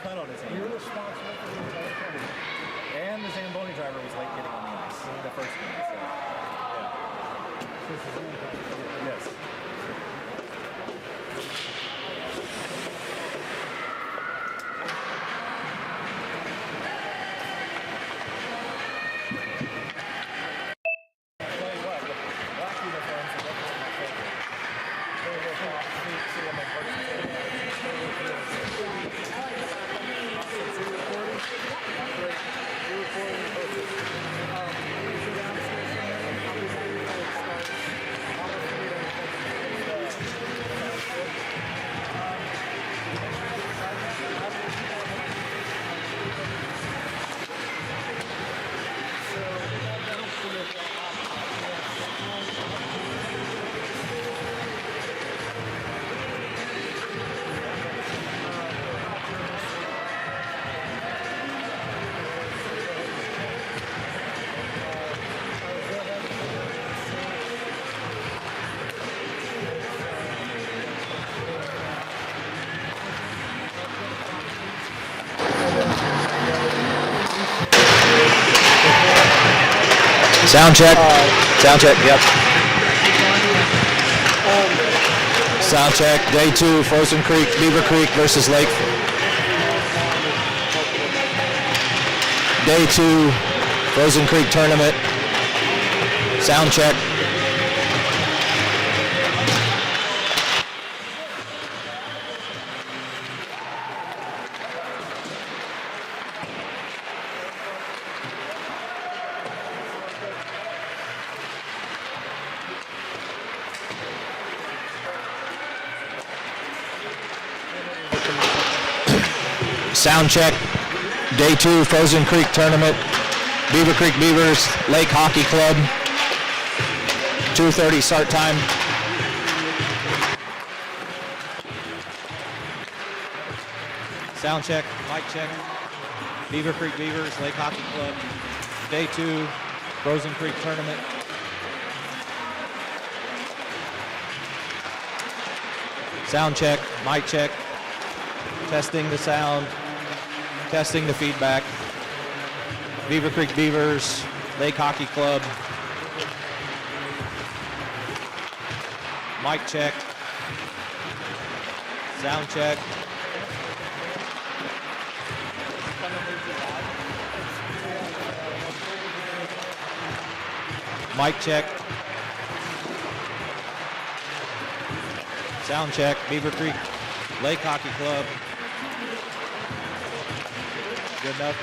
cut on his hand. You're responsible for the entire tournament. And the Zamboni driver was late getting on the ice the first game. So, yeah. Yes. Sound check. Sound check, yep. Sound check, day 2, Frozen Creek, Beavercreek versus Lake. Day 2, Frozen Creek tournament. Sound check. Sound check, day 2, Frozen Creek tournament, Beavercreek Beavers, Lake Hockey Club, 2:30 start time. Sound check, mic check, Beavercreek Beavers, Lake Hockey Club, day 2, Frozen Creek tournament. Sound check, mic check, testing the sound, testing the feedback. Beavercreek Beavers, Lake Hockey Club. Mic check. Sound check. Mic check. Sound check. Beavercreek, Lake Hockey Club. Good enough?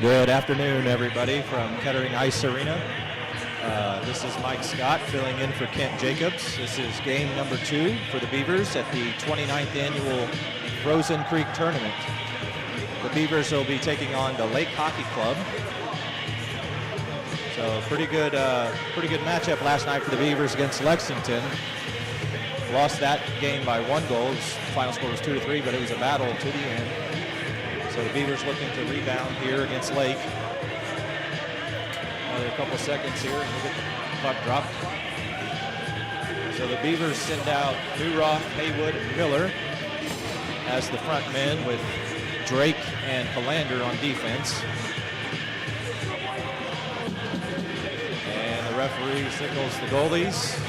Good afternoon, everybody, from Kettering Ice Arena. This is Mike Scott filling in for Kent Jacobs. This is game number 2 for the Beavers at the 29th annual Frozen Creek Tournament. The Beavers will be taking on the Lake Hockey Club. So pretty good matchup last night for the Beavers against Lexington. Lost that game by 1 goal. The final score was 2-3, but it was a battle to the end. So the Beavers looking to rebound here against Lake. Another couple seconds here and we'll get the puck dropped. So the Beavers send out Newroth, Haywood, and Miller as the front men with Drake and Philander on defense. And the referee signals the goalies.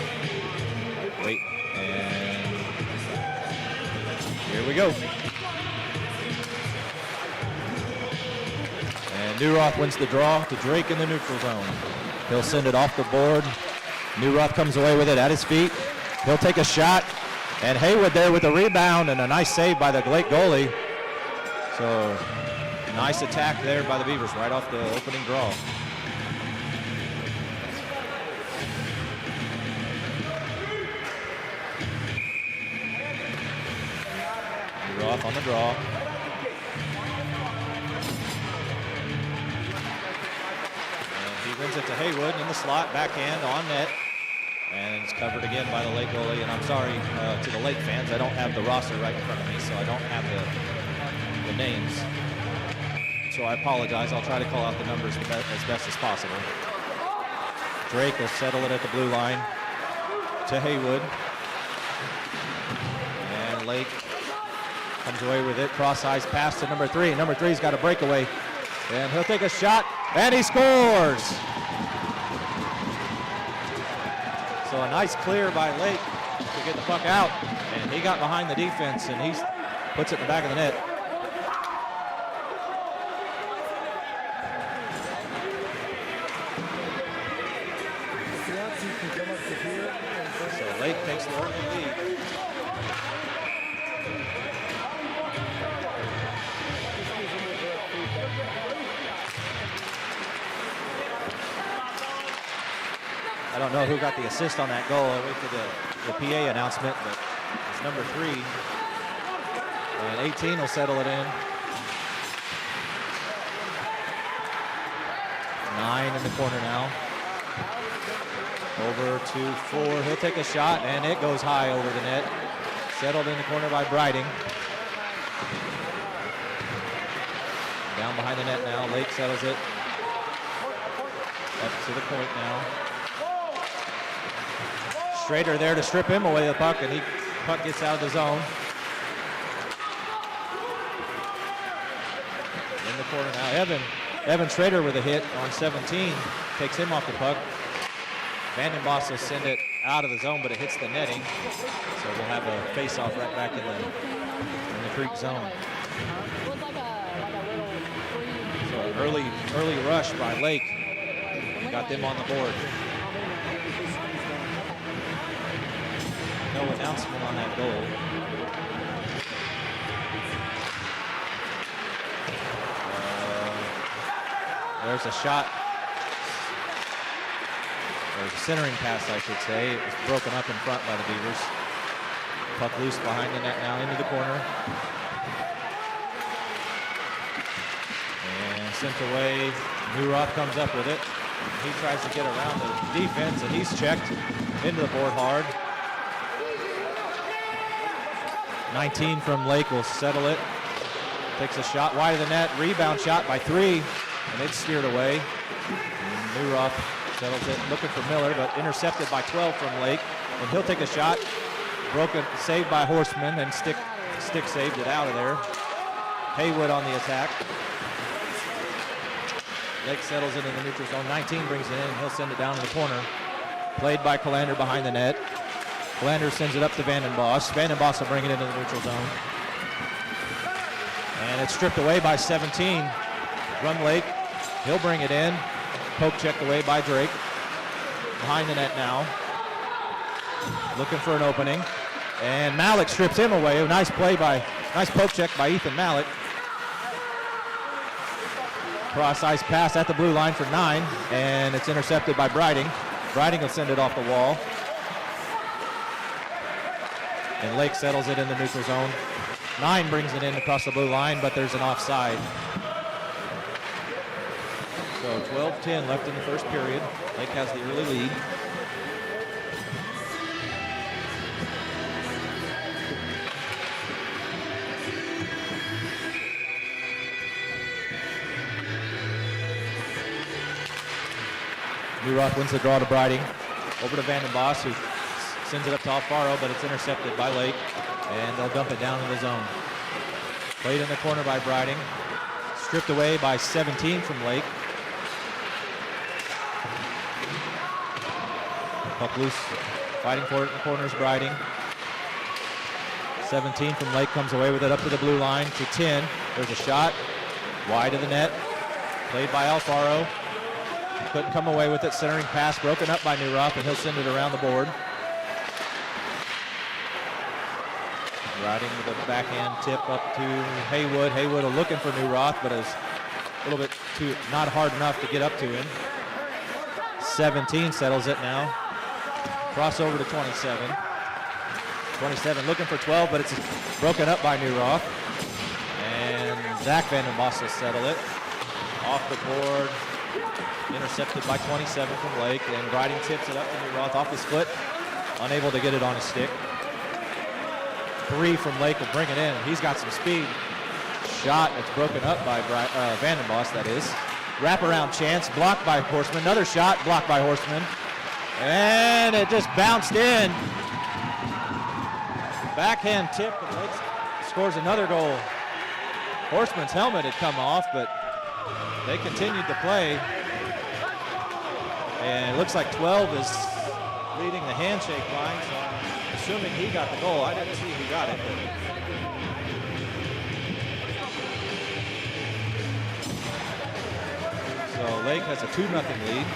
Wait, and here we go. And Newroth wins the draw to Drake in the neutral zone. He'll send it off the board. Newroth comes away with it at his feet. He'll take a shot, and Haywood there with the rebound and a nice save by the Lake goalie. So nice attack there by the Beavers right off the opening draw. Newroth on the draw. Brings it to Haywood in the slot, backhand on net, and it's covered again by the Lake goalie. And I'm sorry to the Lake fans, I don't have the roster right in front of me, so I don't have the names. So I apologize. I'll try to call out the numbers as best as possible. Drake will settle it at the blue line to Haywood, and Lake comes away with it. Cross-ice pass to number 3. Number 3's got a breakaway, and he'll take a shot. And he scores! So a nice clear by Lake to get the puck out. And he got behind the defense and he puts it in the back of the net. So Lake takes the early lead. I don't know who got the assist on that goal. I wait for the PA announcement, but it's number 3. And 18 will settle it in. 9 in the corner now. Over to 4. He'll take a shot, and it goes high over the net. Settled in the corner by Briding. Down behind the net now. Lake settles it. Up to the point now. Strader there to strip him away the puck, and puck gets out of the zone. In the corner now, Evan Strader with a hit on 17, takes him off the puck. Vandenboss will send it out of the zone, but it hits the netting. So we'll have a face-off right back in the Creek zone. So an early rush by Lake got them on the board. No announcement on that goal. There's a shot. There's a centering pass, I should say. It was broken up in front by the Beavers. Puck loose behind the net now into the corner. And sent away. Newroth comes up with it. He tries to get around the defense, and he's checked into the board hard. 19 from Lake will settle it. Takes a shot wide of the net. Rebound shot by 3, and it's steered away. And Newroth settles it, looking for Miller, but intercepted by 12 from Lake. And he'll take a shot. Broken, saved by Horseman, and Stick saved it out of there. Haywood on the attack. Lake settles it in the neutral zone. 19 brings it in, and he'll send it down to the corner. Played by Philander behind the net. Philander sends it up to Vandenboss. Vandenboss will bring it into the neutral zone. And it's stripped away by 17. Run Lake. He'll bring it in. Poke checked away by Drake. Behind the net now. Looking for an opening. And Malik strips him away. Nice poke check by Ethan Malik. Cross ice pass at the blue line for 9, and it's intercepted by Briding. Briding will send it off the wall. And Lake settles it in the neutral zone. 9 brings it in across the blue line, but there's an offside. So 12-10 left in the first period. Lake has the early lead. New Rock wins the draw to Briding. Over to Vandenboss, who sends it up to Alfaro, but it's intercepted by Lake, and they'll dump it down in the zone. Played in the corner by Briding. Stripped away by 17 from Lake. Puck loose. Fighting for it in the corner is Briding. 17 from Lake comes away with it up to the blue line to 10. There's a shot. Wide of the net. Played by Alfaro. Couldn't come away with it. Centering pass broken up by New Rock, and he'll send it around the board. Riding with a backhand tip up to Haywood. Haywood looking for New Rock, but is a little bit not hard enough to get up to him. 17 settles it now. Crossover to 27. 27 looking for 12, but it's broken up by New Rock. And Zach Vandenboss will settle it. Off the board. Intercepted by 27 from Lake, and Briding tips it up to New Roth off his foot, unable to get it on his stick. 3 from Lake will bring it in. He's got some speed. Shot, it's broken up by Vandenboss, that is. Wraparound chance, blocked by Horseman. Another shot, blocked by Horseman. And it just bounced in. Backhand tip, and Lake scores another goal. Horseman's helmet had come off, but they continued to play. And it looks like 12 is leading the handshake line, so I'm assuming he got the goal. I didn't see who got it. So Lake has a 2-0 lead.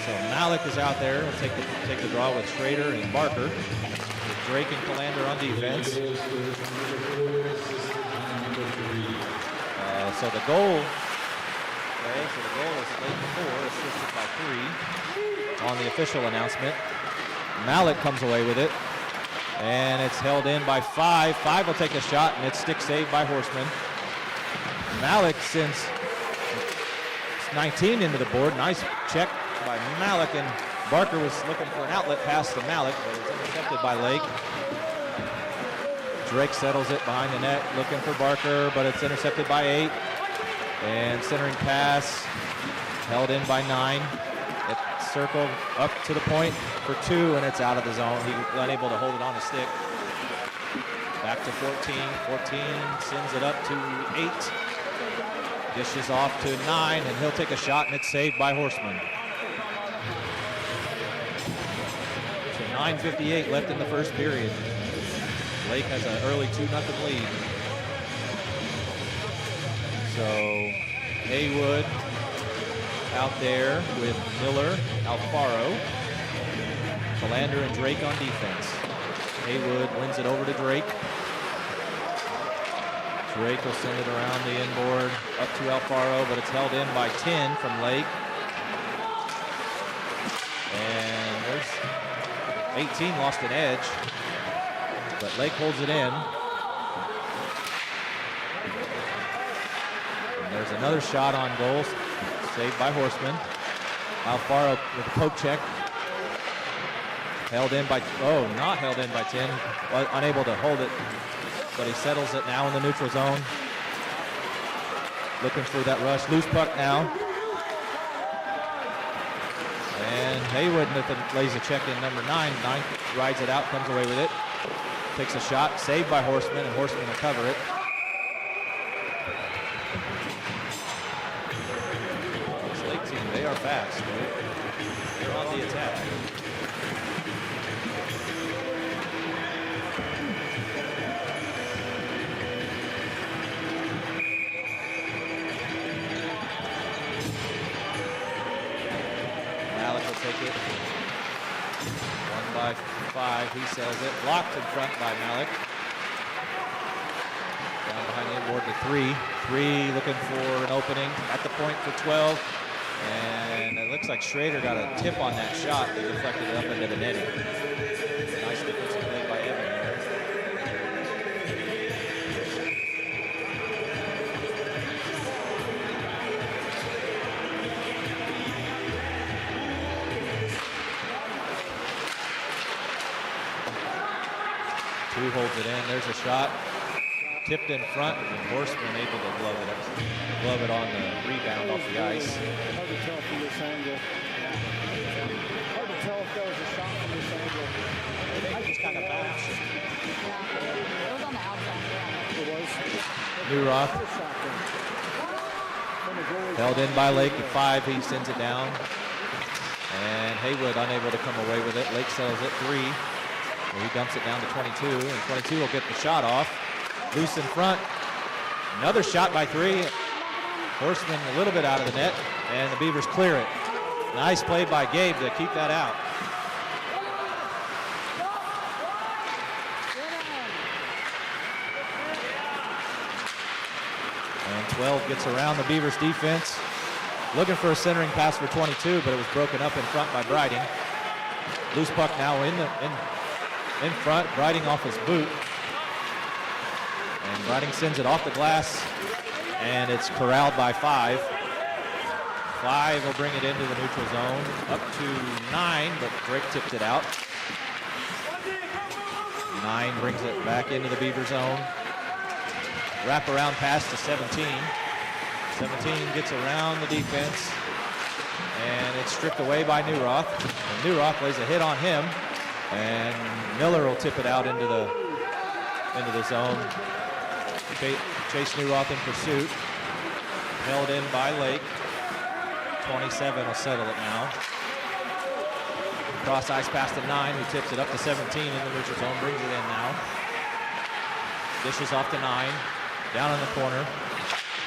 So Malik is out there. He'll take the draw with Schrader and Barker. Drake and Calander on defense. So the goal is Lake 4, assisted by 3 on the official announcement. Malik comes away with it, and it's held in by 5. 5 will take a shot, and it's stick saved by Horseman. Malik sends 19 into the board. Nice check by Malik, and Barker was looking for an outlet pass to Malik, but it was intercepted by Lake. Drake settles it behind the net, looking for Barker, but it's intercepted by 8. And centering pass held in by 9. It circled up to the point for 2, and it's out of the zone. He was unable to hold it on his stick. Back to 14. 14 sends it up to 8. Dishes off to 9, and he'll take a shot, and it's saved by Horseman. So 9:58 left in the first period. Lake has an early 2-0 lead. So Haywood out there with Miller, Alfaro, Calander, and Drake on defense. Haywood wins it over to Drake. Drake will send it around the inboard up to Alfaro, but it's held in by 10 from Lake. And there's 18 lost an edge, but Lake holds it in. And there's another shot on goal, saved by Horseman. Alfaro with a poke check. Held in by, not held in by 10, unable to hold it, but he settles it now in the neutral zone. Looking for that rush, loose puck now. And Haywood lays a check in number 9. 9 rides it out, comes away with it. Takes a shot, saved by Horseman, and Horseman will cover it. This Lake team, they are fast. They're on the attack. Malik will take it. 1 by 5, he sells it. Blocked in front by Malik. inboard to 3. 3 looking for an opening at the point for 12. And it looks like Schrader got a tip on that shot that deflected it up into the netting. Nice defensive play by Evan there. Two holds it in. There's a shot. Tipped in front, and Horseman able to glove it on the rebound off the ice. Hard to tell from this angle. Hard to tell if that was a shot from this angle. I just kind of bounced. It was on the outside. It was. Newroth held in by Lake at 5. He sends it down. And Haywood unable to come away with it. Lake settles it 3. He dumps it down to 22, and 22 will get the shot off. Loose in front. Another shot by 3. Horseman a little bit out of the net, and the Beavers clear it. Nice play by Gabe to keep that out. And 12 gets around the Beavers defense. Looking for a centering pass for 22, but it was broken up in front by Briding. Loose puck now in front, Briding off his boot. And Briding sends it off the glass, and it's corralled by 5. 5 will bring it into the neutral zone, up to 9, but Drake tipped it out. 9 brings it back into the Beaver zone. Wraparound pass to 17. 17 gets around the defense, and it's stripped away by Newroth. And Newroth lays a hit on him, and Miller will tip it out into the zone. Chase Newroth in pursuit. Held in by Lake. 27 will settle it now. Cross ice pass to 9, who tips it up to 17 in the neutral zone, brings it in now. Dishes off to 9, down in the corner,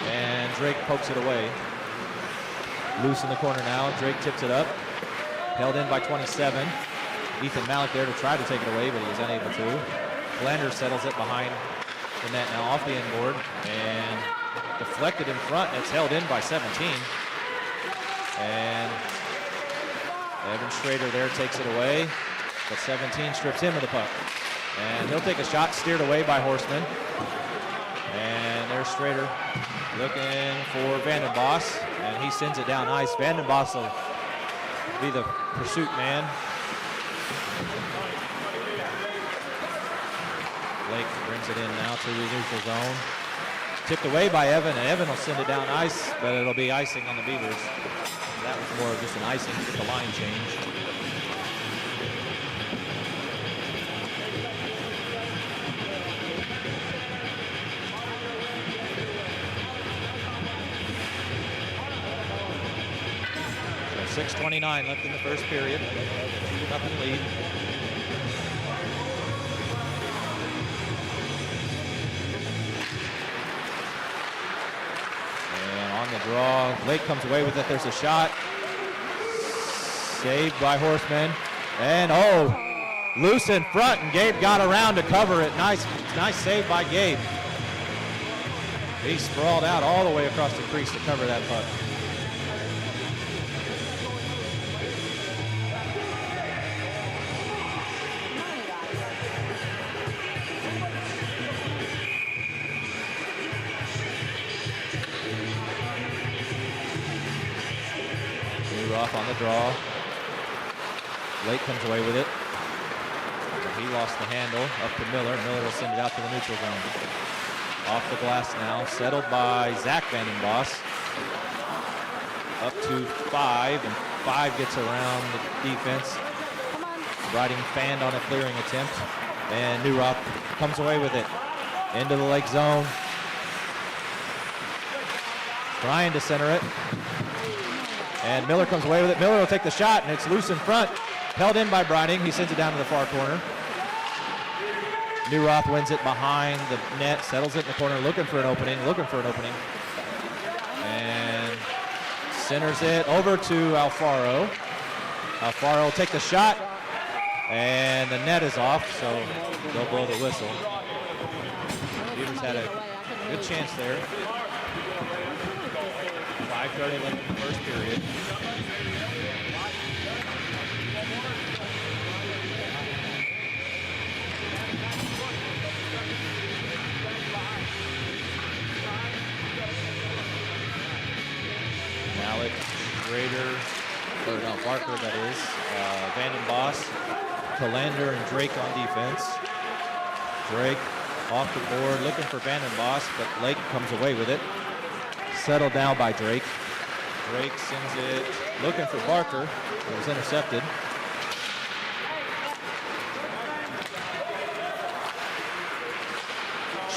and Drake pokes it away. Loose in the corner now, Drake tips it up. Held in by 27. Ethan Malik there to try to take it away, but he was unable to. Blender settles it behind the net now off the inboard, and deflected in front, and it's held in by 17. And Evan Schrader there takes it away, but 17 strips him of the puck. And he'll take a shot steered away by Horseman. And there's Schrader looking for Vandenboss, and he sends it down ice. Vandenboss will be the pursuit man. Lake brings it in now to the neutral zone. Tipped away by Evan, and Evan will send it down ice, but it'll be icing on the Beavers. That was more of just an icing with the line change. So 6:29 left in the first period. 2-0 lead. On the draw, Lake comes away with it. There's a shot. Saved by Horseman. And loose in front, and Gabe got around to cover it. Nice save by Gabe. He sprawled out all the way across the crease to cover that puck. Off on the draw. Lake comes away with it. He lost the handle. Up to Miller. Miller will send it out to the neutral zone. Off the glass now. Settled by Zach Vandenboss. Up to 5. And 5 gets around the defense. Riding fanned on a clearing attempt. And Newroth comes away with it. Into the Lake zone. Trying to center it. And Miller comes away with it. Miller will take the shot, and it's loose in front. Held in by Briding. He sends it down to the far corner. Newroth wins it behind the net, settles it in the corner, looking for an opening. And centers it over to Alfaro. Alfaro will take the shot, and the net is off, so they'll blow the whistle. Beavers had a Good chance there. 5:30 left in the first period. Malik, Schrader, or no, Barker, that is. Vanden Boss, Kalander, and Drake on defense. Drake off the board, looking for Vanden Boss, but Lake comes away with it. Settled down by Drake. Drake sends it, looking for Barker. It was intercepted.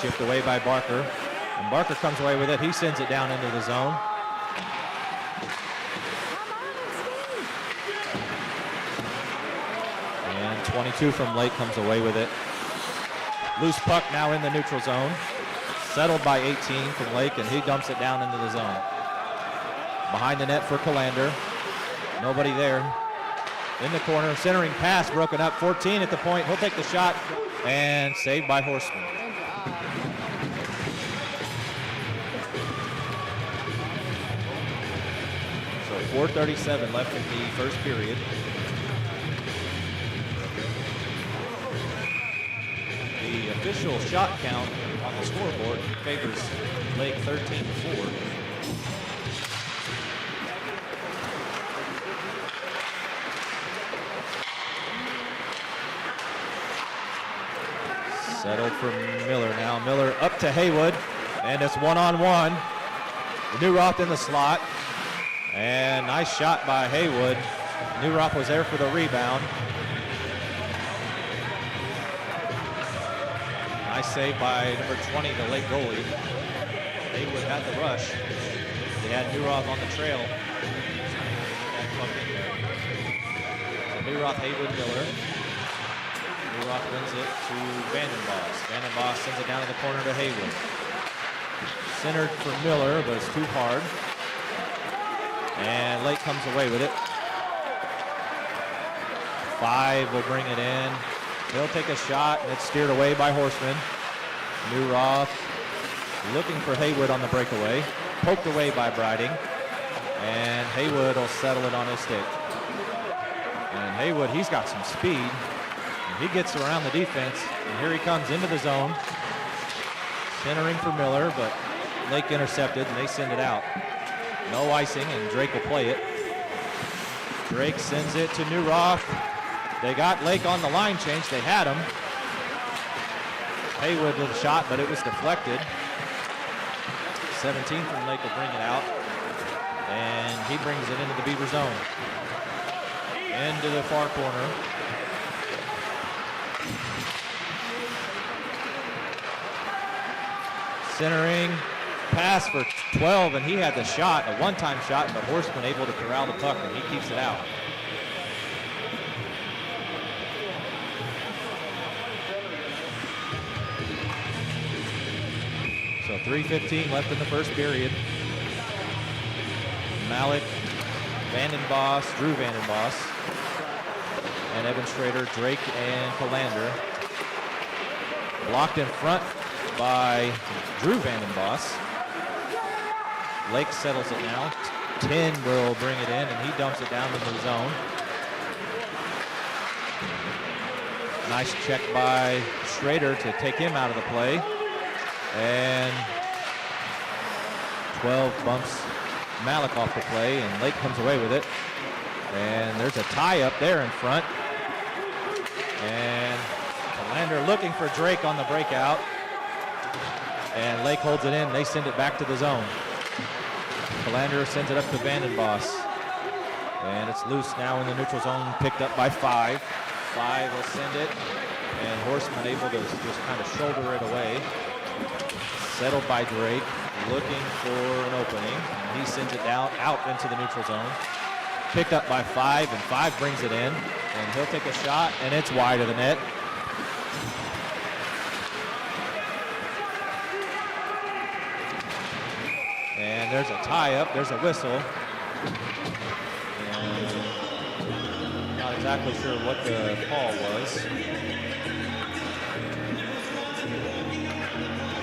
Chipped away by Barker. And Barker comes away with it. He sends it down into the zone. And 22 from Lake comes away with it. Loose puck now in the neutral zone. Settled by 18 from Lake, and he dumps it down into the zone. Behind the net for Kalander. Nobody there. In the corner, centering pass broken up. 14 at the point. He'll take the shot, and saved by Horseman. So 4:37 left in the first period. The official shot count on the scoreboard favors Lake 13-4. Settled for Miller now. Miller up to Haywood, and it's one-on-one. Newroth in the slot, and nice shot by Haywood. Newroth was there for the rebound. Nice save by number 20, the late goalie. Haywood had the rush. They had Newroth on the trail. So Newroth, Haywood, Miller. Newroth wins it to Vanden Boss. Vanden Boss sends it down in the corner to Haywood. Centered for Miller, but it's too hard. And Lake comes away with it. 5 will bring it in. He'll take a shot, and it's steered away by Horseman. Newroth looking for Haywood on the breakaway. Poked away by Briding. And Haywood will settle it on his stick. And Haywood, he's got some speed. And he gets around the defense. And here he comes into the zone. Centering for Miller, but Lake intercepted, and they send it out. No icing, and Drake will play it. Drake sends it to Newroth. They got Lake on the line change. They had him. Haywood with a shot, but it was deflected. 17 from Lake will bring it out. And he brings it into the Beaver zone. Into the far corner. Centering. Pass for 12, and he had the shot, a one-time shot, but Horseman able to corral the puck, and he keeps it out. So 3:15 left in the first period. Malik, Vanden Boss, Drew Vanden Boss, and Evan Schrader, Drake, and Kalander. Blocked in front by Drew Vanden Boss. Lake settles it now. 10 will bring it in, and he dumps it down into the zone. Nice check by Schrader to take him out of the play. And 12 bumps Malik off the play, and Lake comes away with it. And there's a tie up there in front. And Kalander looking for Drake on the breakout. And Lake holds it in. They send it back to the zone. Kalander sends it up to Vanden Boss. And it's loose now in the neutral zone, picked up by 5. 5 will send it. And Horseman able to just kind of shoulder it away. Settled by Drake, looking for an opening. And he sends it down, out into the neutral zone. Picked up by 5, and 5 brings it in. And he'll take a shot, and it's wide of the net. And there's a tie-up, there's a whistle. And not exactly sure what the call was.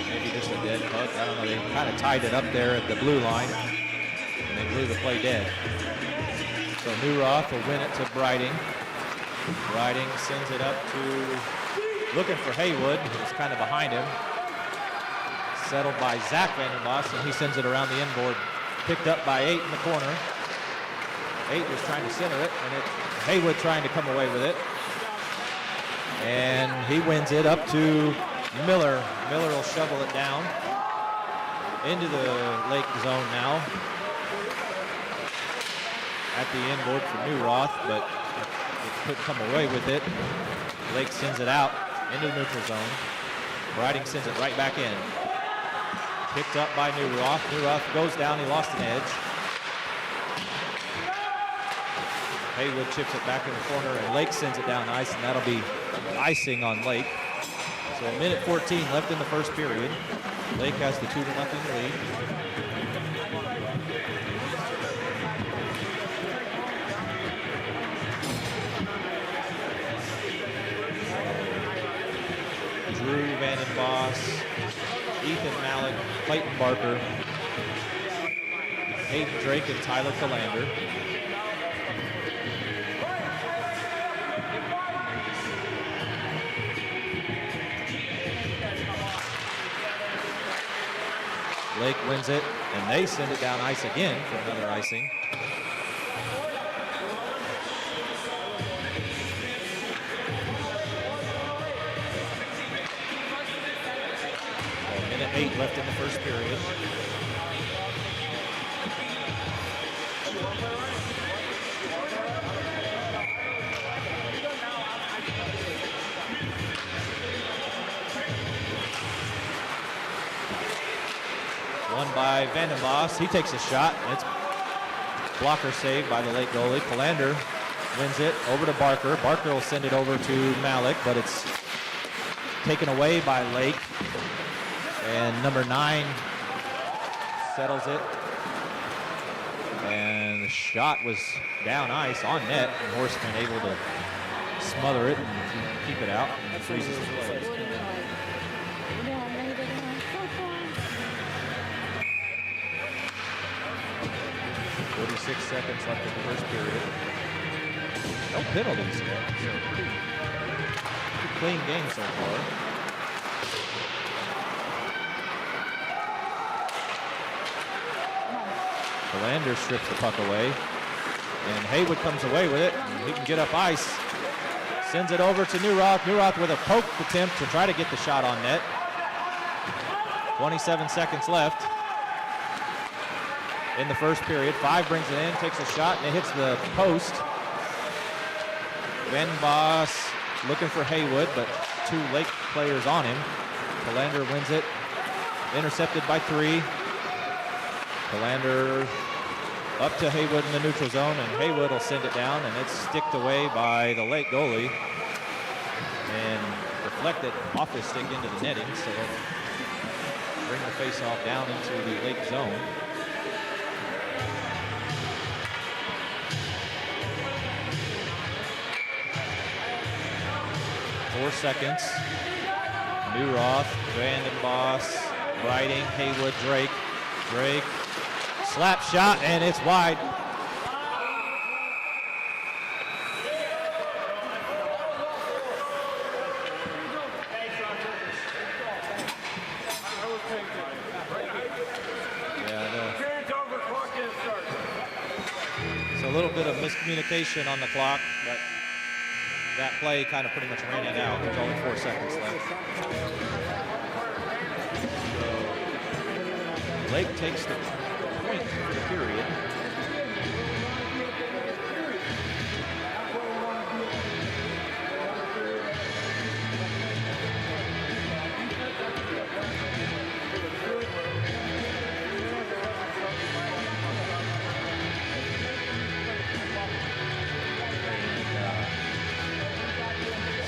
Maybe just a dead puck. hook. I don't know. They kind of tied it up there at the blue line, and they blew the play dead. So Newroth will win it to Briding. Briding sends it up to, looking for Haywood, who's kind of behind him. Settled by Zach Vandenbos, and he sends it around the inboard. Picked up by 8 in the corner. 8 was trying to center it, and Haywood trying to come away with it. And he wins it up to Miller. Miller will shovel it down into the Lake zone now. At the inboard for Newroth, but it couldn't come away with it. Lake sends it out into the neutral zone. Briding sends it right back in. Picked up by Newroth. Newroth goes down. He lost an edge. Haywood chips it back in the corner, and Lake sends it down ice, and that'll be icing on Lake. So a minute 14 left in the first period. Lake has the 2-0 lead. Drew Vandenbos, Ethan Malik, Clayton Barker, Hayden Drake, and Tyler Calander. Lake wins it, and they send it down ice again for another icing. Minute 8 left in the first period. Won by Vandenbos. He takes a shot. It's blocker saved by the Lake goalie. Calander wins it over to Barker. Barker will send it over to Malik, but it's taken away by Lake. And number 9 settles it. And the shot was down ice on net, and Horseman able to smother it and keep it out and freezes the play. 46 seconds left in the first period. No penalties yet. So pretty clean game so far. Calander strips the puck away, and Haywood comes away with it. And he can get up ice. Sends it over to Newroth. Newroth with a poke attempt to try to get the shot on net. 27 seconds left in the first period. 5 brings it in, takes a shot, and it hits the post. Vandenbos looking for Haywood, but 2 Lake players on him. Calander wins it. Intercepted by 3. Calander up to Haywood in the neutral zone, and Haywood will send it down, and it's sticked away by the Lake goalie and deflected off his stick into the netting, so they'll bring the face-off down into the Lake zone. Four seconds. Newroth, Vandenbos, Briding, Haywood, Drake. Drake, slap shot, and it's wide. It's a little bit of miscommunication on the clock, but that play kind of pretty much ran it out. There's only 4 seconds left. So Lake takes the point for the period.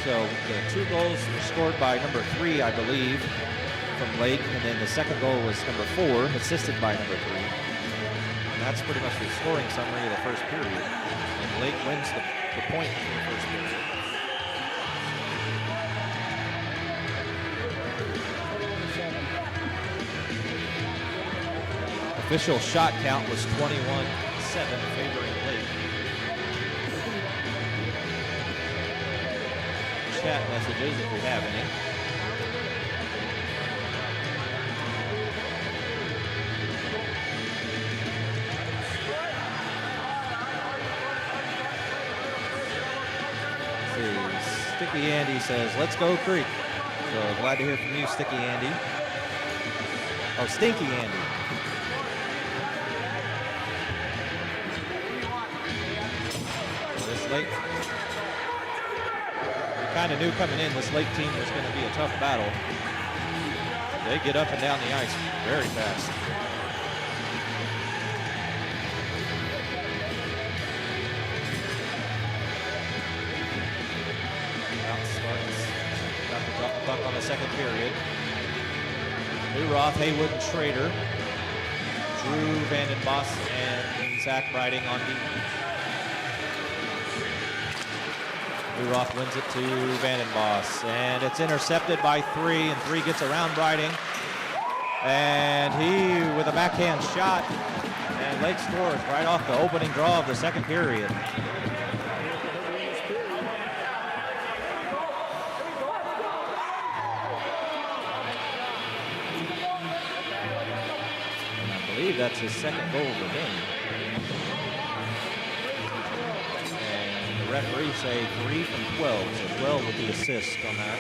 So the 2 goals were scored by number 3, I believe, from Lake, and then the second goal was number 4, assisted by number 3. And that's pretty much the scoring summary of the first period. And Lake wins the point in the first period. official shot count was 21-7 favoring Lake. Chat messages if we have any. Let's see. Sticky Andy says, let's go Creek. So glad to hear from you, Sticky Andy. Oh, Stinky Andy. Well, this Lake, we kind of knew coming in this Lake team was going to be a tough battle. They get up and down the ice very fast. Got the puck on the second period. Newroth, Haywood, and Schrader. Drew Vandenbos and Zach Briding on D. Newroth wins it to Vandenbos, and it's intercepted by 3, and 3 gets around Briding. And he with a backhand shot, and Lake scores right off the opening draw of the second period. That's his second goal of the game. And the referees say 3 from 12, so 12 with the assist on that.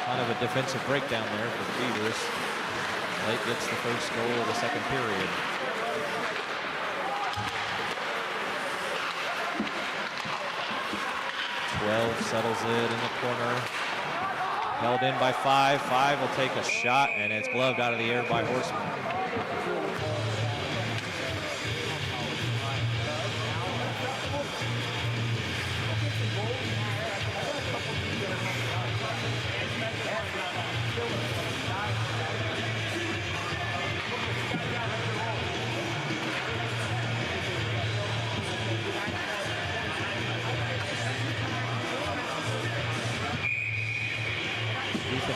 Kind of a defensive breakdown there for the Beavers. Lake gets the first goal of the second period. 12 settles it in the corner. Held in by 5. 5 will take a shot, and it's gloved out of the air by Horseman.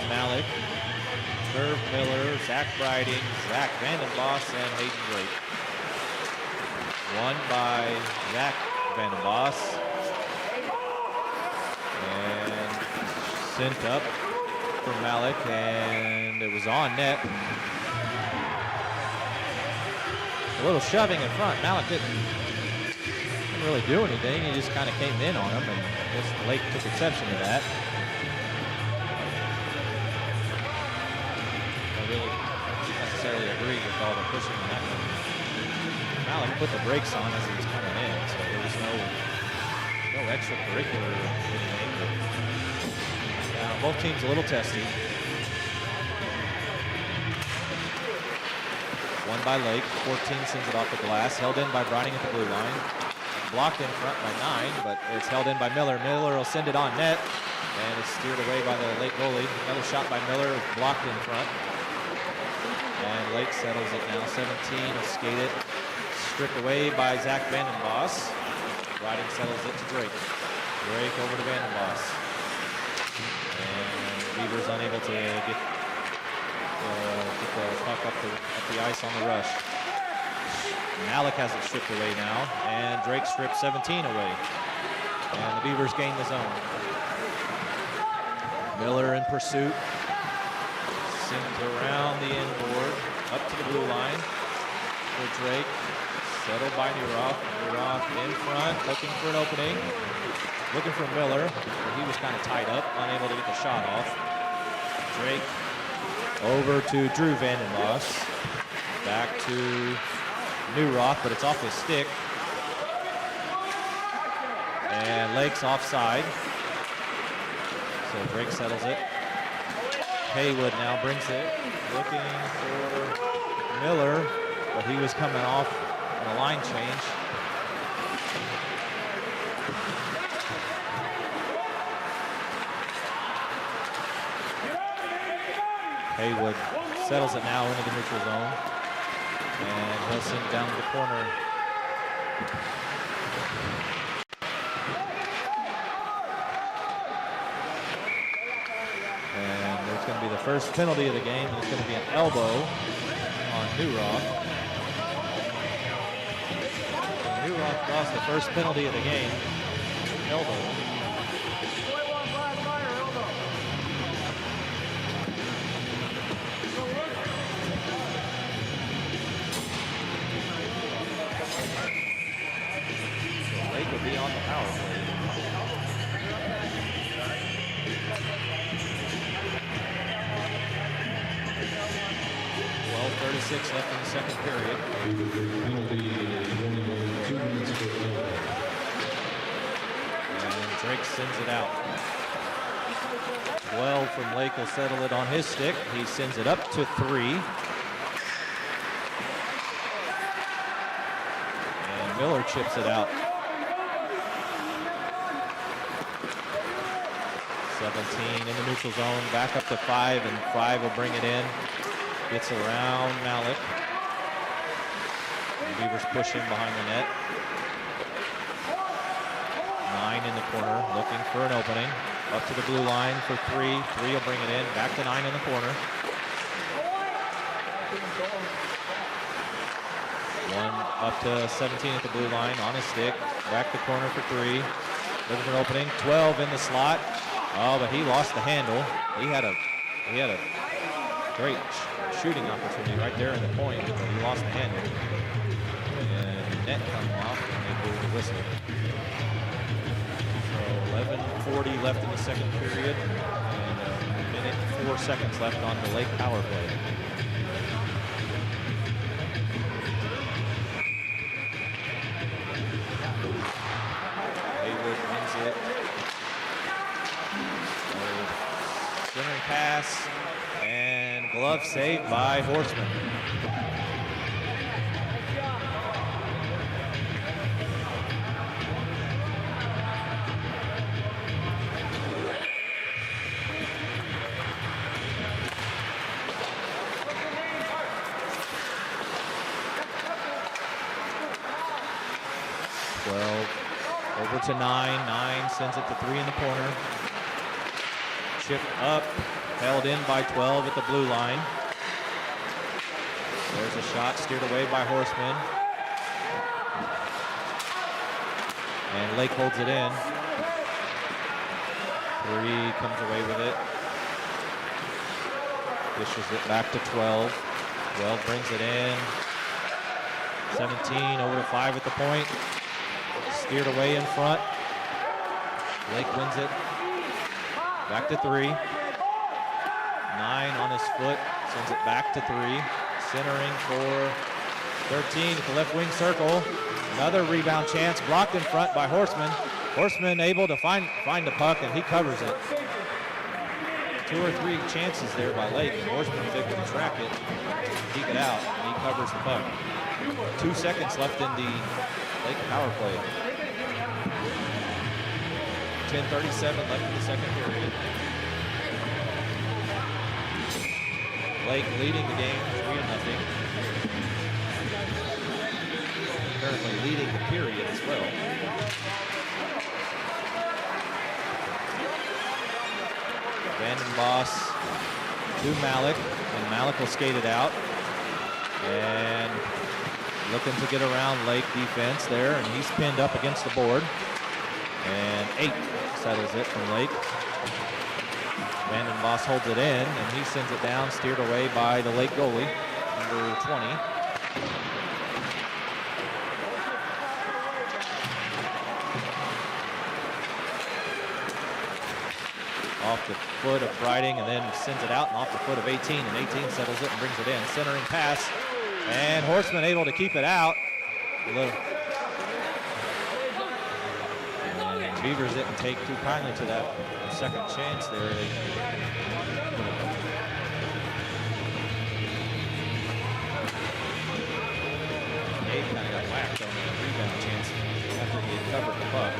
Malik, Irv Miller, Zach Briding, Zach Vandenbos, and Hayden Drake. Won by Zach Vandenbos. And sent up for Malik, and it was on net. A little shoving in front. Malik didn't really do anything. He just kind of came in on him, and I guess Lake took exception to that. Necessarily agree with all the pushing in that one. Malik put the brakes on as he was coming in, so there was no extracurricular anything. Both teams a little testy. Won by Lake. 14 sends it off the glass. Held in by Browning at the blue line. Blocked in front by 9, but it's held in by Miller. Miller will send it on net, and it's steered away by the Lake goalie. Another shot by Miller, blocked in front. And Lake settles it now. 17 will skate it. Stripped away by Zach Vandenbos. Riding settles it to Drake. Drake over to Vandenbos. And Beavers unable to get the puck up the ice on the rush. Malik has it stripped away now. And Drake strips 17 away. And the Beavers gain the zone. Miller in pursuit. Sends around the end board, up to the blue line for Drake. Settled by Newroth. Newroth in front, looking for an opening. Looking for Miller, but he was kind of tied up, unable to get the shot off. Drake over to Drew Vandenbos. Back to Newroth, but it's off his stick. And Lake's offside. So Drake settles it. Haywood now brings it, looking for Miller, but he was coming off on a line change. Haywood settles it now into the neutral zone, and he'll send it down to the corner. first penalty of the game. It's going to be an elbow on Newroth. Newroth lost the first penalty of the game. Elbow. So Lake will be on the power play. 12:36 left in the second period. And Drake sends it out. 12 from Lake will settle it on his stick. He sends it up to 3. And Miller chips it out. 17 in the neutral zone, back up to 5, and 5 will bring it in. Gets around Malik. The Beavers push him behind the net. 9 in the corner, looking for an opening. Up to the blue line for 3. 3 will bring it in. Back to 9 in the corner. 1 up to 17 at the blue line on his stick. Back to corner for 3. Looking for an opening. 12 in the slot. Oh, but he lost the handle. He had a great shooting opportunity right there in the point, but he lost the handle. And net coming off, and they blew the whistle. So 11:40 left in the second period, and a minute and 4 seconds left on the Lake power play. Haywood wins it. Centering pass, and glove saved by Horseman. Over to 9. 9 sends it to 3 in the corner. Chip up, held in by 12 at the blue line. There's a shot steered away by Horseman. And Lake holds it in. 3 comes away with it. Dishes it back to 12. 12 brings it in. 17 over to 5 at the point. Steered away in front. Lake wins it. Back to 3. 9 on his foot. Sends it back to 3. Centering for 13 at the left wing circle. Another rebound chance. Blocked in front by Horseman. Horseman able to find the puck, and he covers it. 2 or 3 chances there by Lake. Horseman's able to track it, keep it out, and he covers the puck. 2 seconds left in the Lake power play. 10:37 left in the second period. Lake leading the game 3-0. Currently leading the period as well. Vanden Boss to Malik, and Malik will skate it out. And looking to get around Lake defense there, and he's pinned up against the board. And 8 settles it from Lake. Vanden Boss holds it in, and he sends it down, steered away by the Lake goalie, number 20. Off the foot of Breiting, and then sends it out, and off the foot of 18, and 18 settles it and brings it in. Centering pass, and Horseman able to keep it out. And Beavers didn't take too kindly to that second chance there. Gabe kind of got whacked on the rebound chance after he had covered the puck.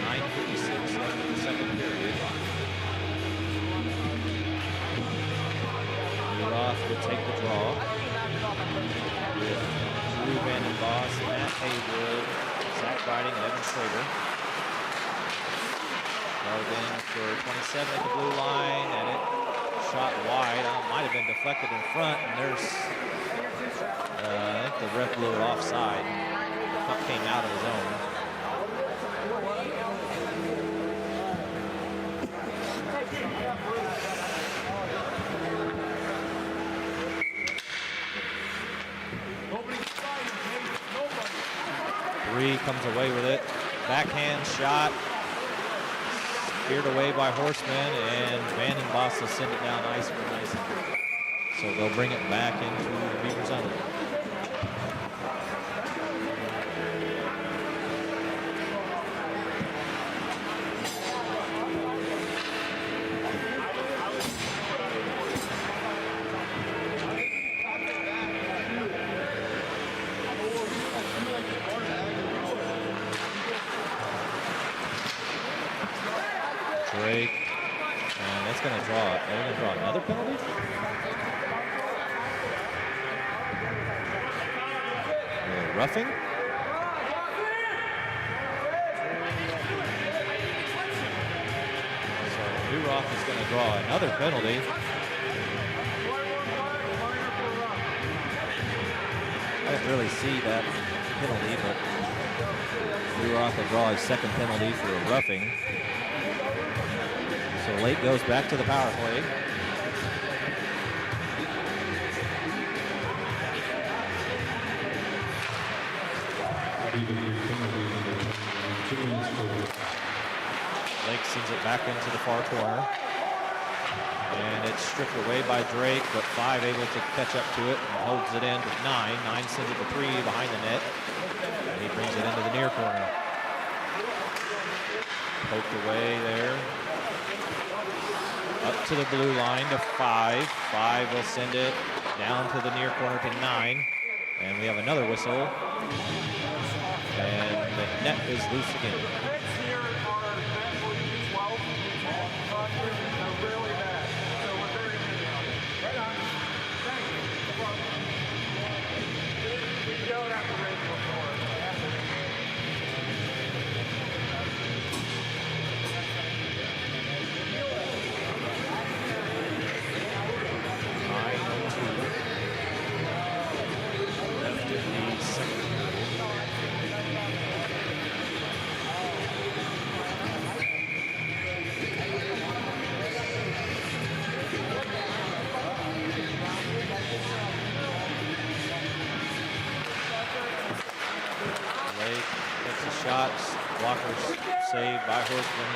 9:56 left in the second period. Roth would take the draw with Drew Vanden Boss, Matt Haywood, Zach Breiting, and Evan Schrader. Hard in for 27 at the blue line, and it shot wide. Might have been deflected in front, and there's, I think the ref blew it offside. Puck came out of the zone. Three comes away with it. Backhand shot. Steered away by Horseman, and Vandenbos will send it down ice for nice. So they'll bring it back into the Beaver zone. Drake, and that's going to draw. They're going to draw another penalty. Roughing. So Duroff is going to draw another penalty. I didn't really see that penalty, but Duroff will draw his second penalty for a roughing. So Lake goes back to the power play. Lake sends it back into the far corner. And it's stripped away by Drake, but 5 able to catch up to it and holds it in with 9. 9 sends it to 3 behind the net. And he brings it into the near corner. Poked away there. Up to the blue line to 5. 5 will send it down to the near corner to 9. And we have another whistle. And the net is loose again. Shots, blockers saved by Horseman.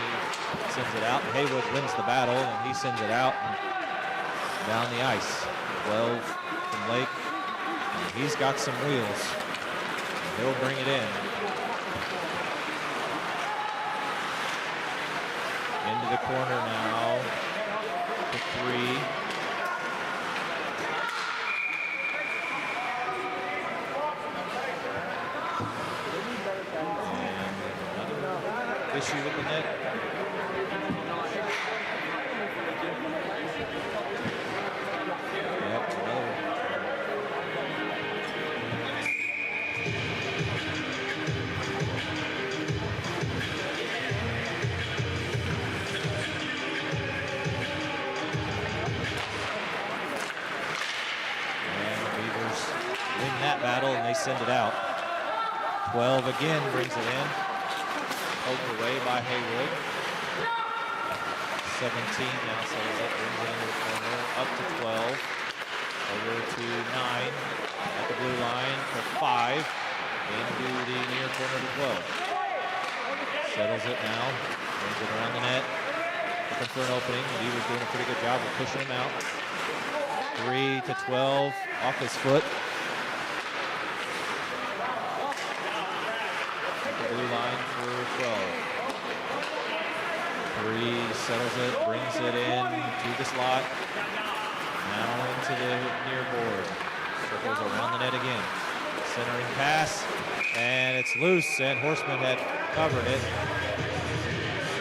He sends it out. Haywood wins the battle, and he sends it out and down the ice. 12 from Lake. And he's got some wheels. He'll bring it in. Into the corner now to 3. Issue with the net. Yep, another. And the Beavers win that battle, and they send it out. 12 again brings it in. Poked away by Haywood. 17 now settles it, brings it into the corner, up to 12. Over to 9 at the blue line for 5. Into the near corner to 12. Settles it now, brings it around the net. Looking for an opening. He was doing a pretty good job of pushing him out. 3 to 12 off his foot. Blue line for 12. 3 settles it, brings it in to the slot. Now into the near board. Circles around the net again. Centering pass, and it's loose, and Horseman had covered it.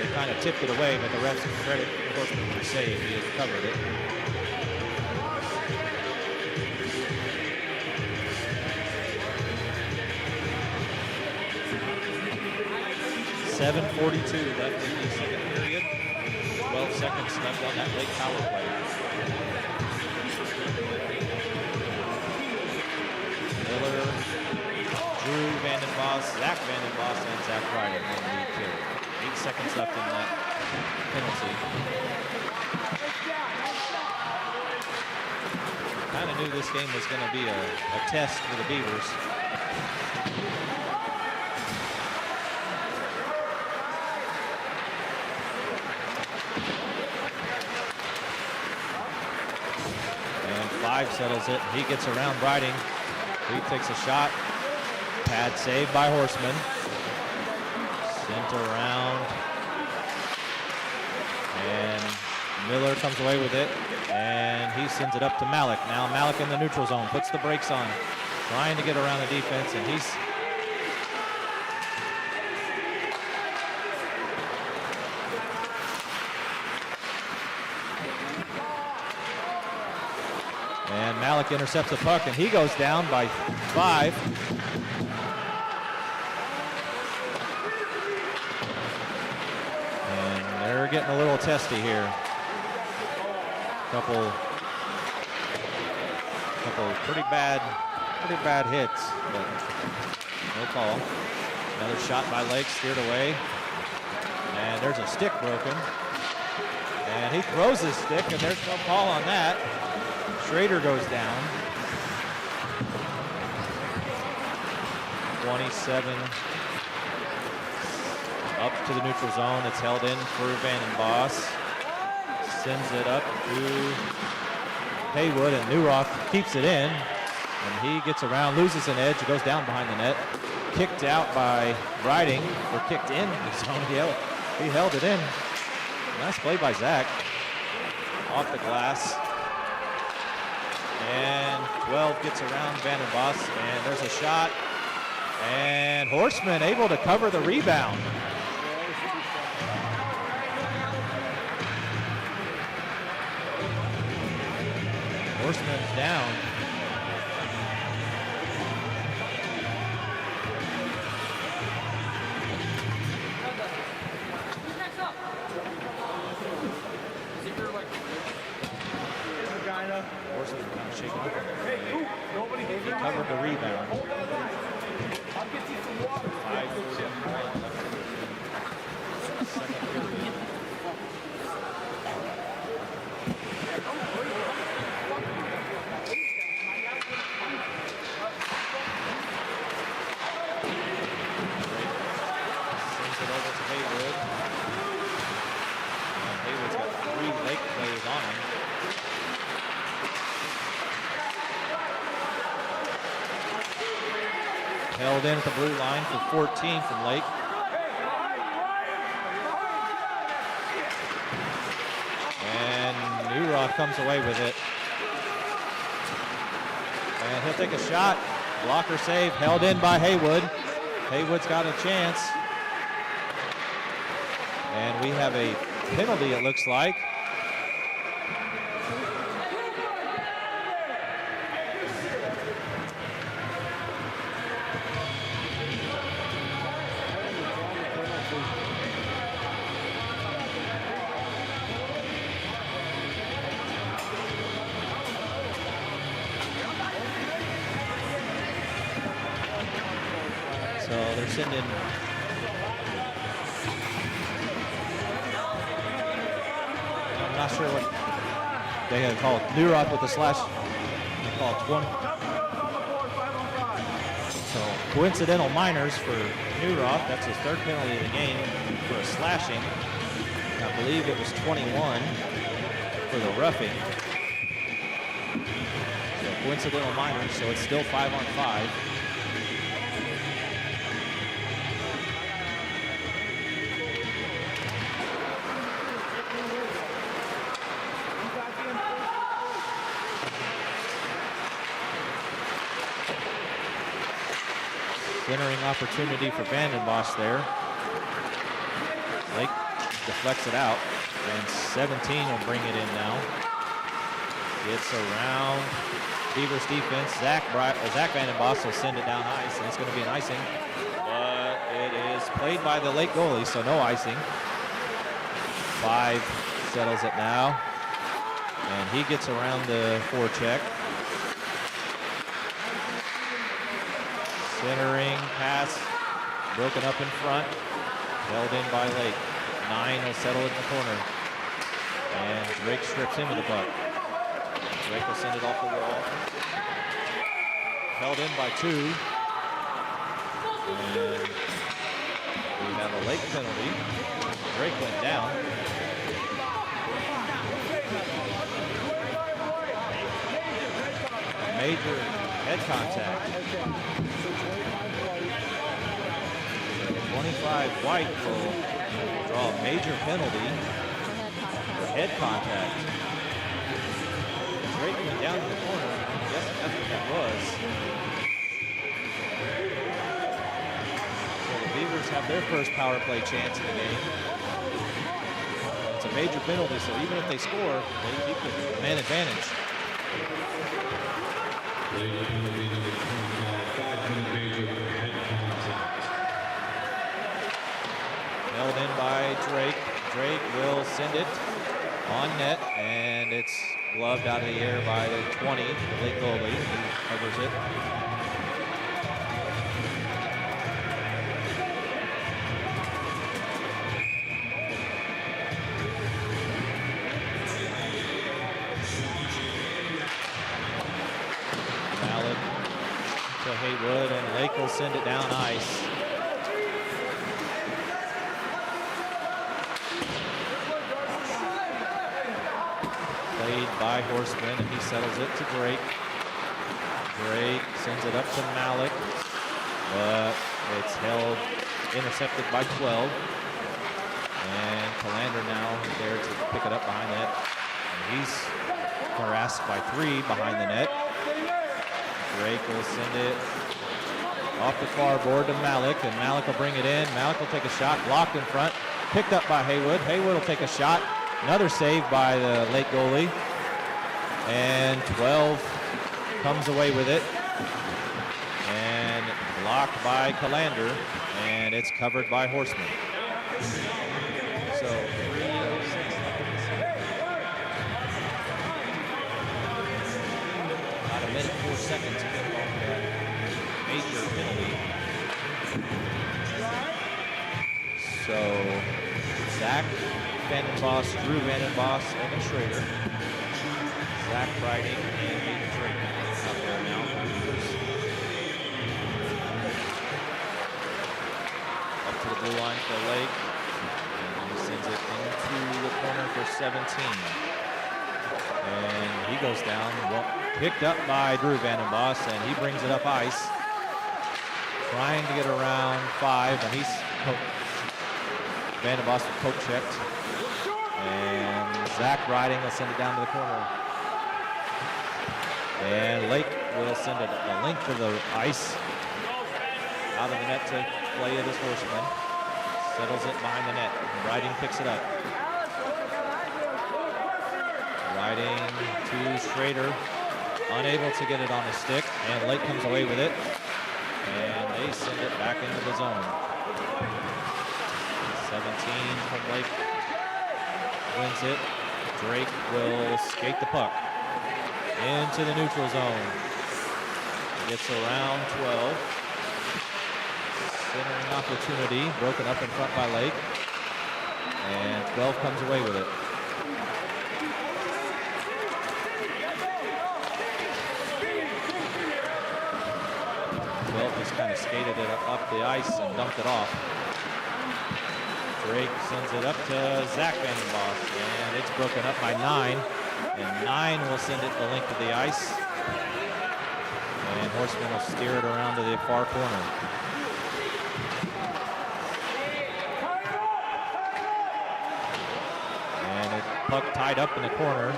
They kind of tipped it away, but the refs credit Horseman for the save. He had covered it. .7:42 left in the second. period. 12 seconds left on that late power play. Miller, Drew Vandenboss, Zach Vandenboss, and Zach Ryder on the lead carry. 8 seconds left in that penalty. Kind of knew this game was going to be a test for the Beavers. And 5 settles it. He gets around Briding. He takes a shot. Pad save by Horseman. Sent around. And Miller comes away with it. And he sends it up to Malik. Now Malik in the neutral zone. Puts the brakes on. Trying to get around the defense. And he's... And Malik intercepts the puck, and he goes down by 5. And they're getting a little testy here. Couple pretty bad hits, but no call. Another shot by Lake, steered away. And there's a stick broken. And he throws his stick, and there's no call on that. Schrader goes down. 27 up to the neutral zone. It's held in for Vandenboss. Sends it up to Haywood, and Newroth keeps it in. And he gets around, loses an edge, goes down behind the net. Kicked out by Briding, or kicked in the zone. He held it in. Nice play by Zach. Off the glass. And 12 gets around Vandenboss, and there's a shot. And Horseman able to cover the rebound. Horseman's down. Horseman kind of shaking up. He covered the rebound. 5:41 left. Second period. Sends it over to Haywood. And Haywood's got 3 Lake players on him. Held in at the blue line for 14 from Lake. And Newroth comes away with it. And he'll take a shot. Blocker save, held in by Haywood. Haywood's got a chance. And we have a penalty, it looks like. So they're sending I'm not sure what they had called. Newroth with the slash. They called 20. So coincidental minors for Newroth. That's his 3rd penalty of the game for a slashing. I believe it was 21 for the roughing. So coincidental minors, so it's still 5-on-5. Centering opportunity for Vandenbosch there. Lake deflects it out, and 17 will bring it in now. Gets around Beavers defense. Zach Vandenbosch will send it down ice, and it's going to be an icing. But it is played by the Lake goalie, so no icing. 5 settles it now. And he gets around the forecheck. Centering pass, broken up in front, held in by Lake. 9 will settle it in the corner. And Drake strips him of the puck. Drake will send it off the wall. Held in by 2. And we have a Lake penalty. Drake went down. A major head contact. 25 White will draw a major penalty for head contact. Drake went down in the corner. I guess that's what that was. So the Beavers have their first power play chance in the game. It's a major penalty, so even if they score, they keep the man advantage. Held in by Drake. Drake will send it on net, and it's gloved out of the air by the 20, the Lake goalie, who covers it. Ballard to Haywood, and Lake will send it down ice. Played by Horseman, and he settles it to Drake. Drake sends it up to Malik, but it's held, intercepted by 12. And Calander now there to pick it up behind the net. And he's harassed by 3 behind the net. Drake will send it off the far board to Malik, and Malik will bring it in. Malik will take a shot, blocked in front, picked up by Haywood. Haywood will take a shot. Another save by the Lake goalie. And 12 comes away with it. And blocked by Calander. And it's covered by Horseman. So about a minute, 4 seconds to get off that major penalty. So Zach Vandenboss, Drew Vandenboss, Evan Schrader, Zach Riding, and Beavercreek out there now. Up to the blue line for Lake. And he sends it into the corner for 17. And he goes down, picked up by Drew Vandenboss, and he brings it up ice. Trying to get around 5, and he's Vandenboss was poke checked. And Zach Riding will send it down to the corner. And Lake will send it a length of the ice out of the net to play it as Horseman. Settles it behind the net. Riding picks it up. Riding to Schrader. Unable to get it on the stick. And Lake comes away with it. And they send it back into the zone. 17 from Lake wins it. Drake will skate the puck into the neutral zone. Gets around 12. Centering opportunity, broken up in front by Lake. And 12 comes away with it. Just kind of skated it up the ice and dumped it off. Drake sends it up to Zach Vandenboss, and it's broken up by 9. And 9 will send it the length of the ice. And Horseman will steer it around to the far corner. And it puck tied up in the corner.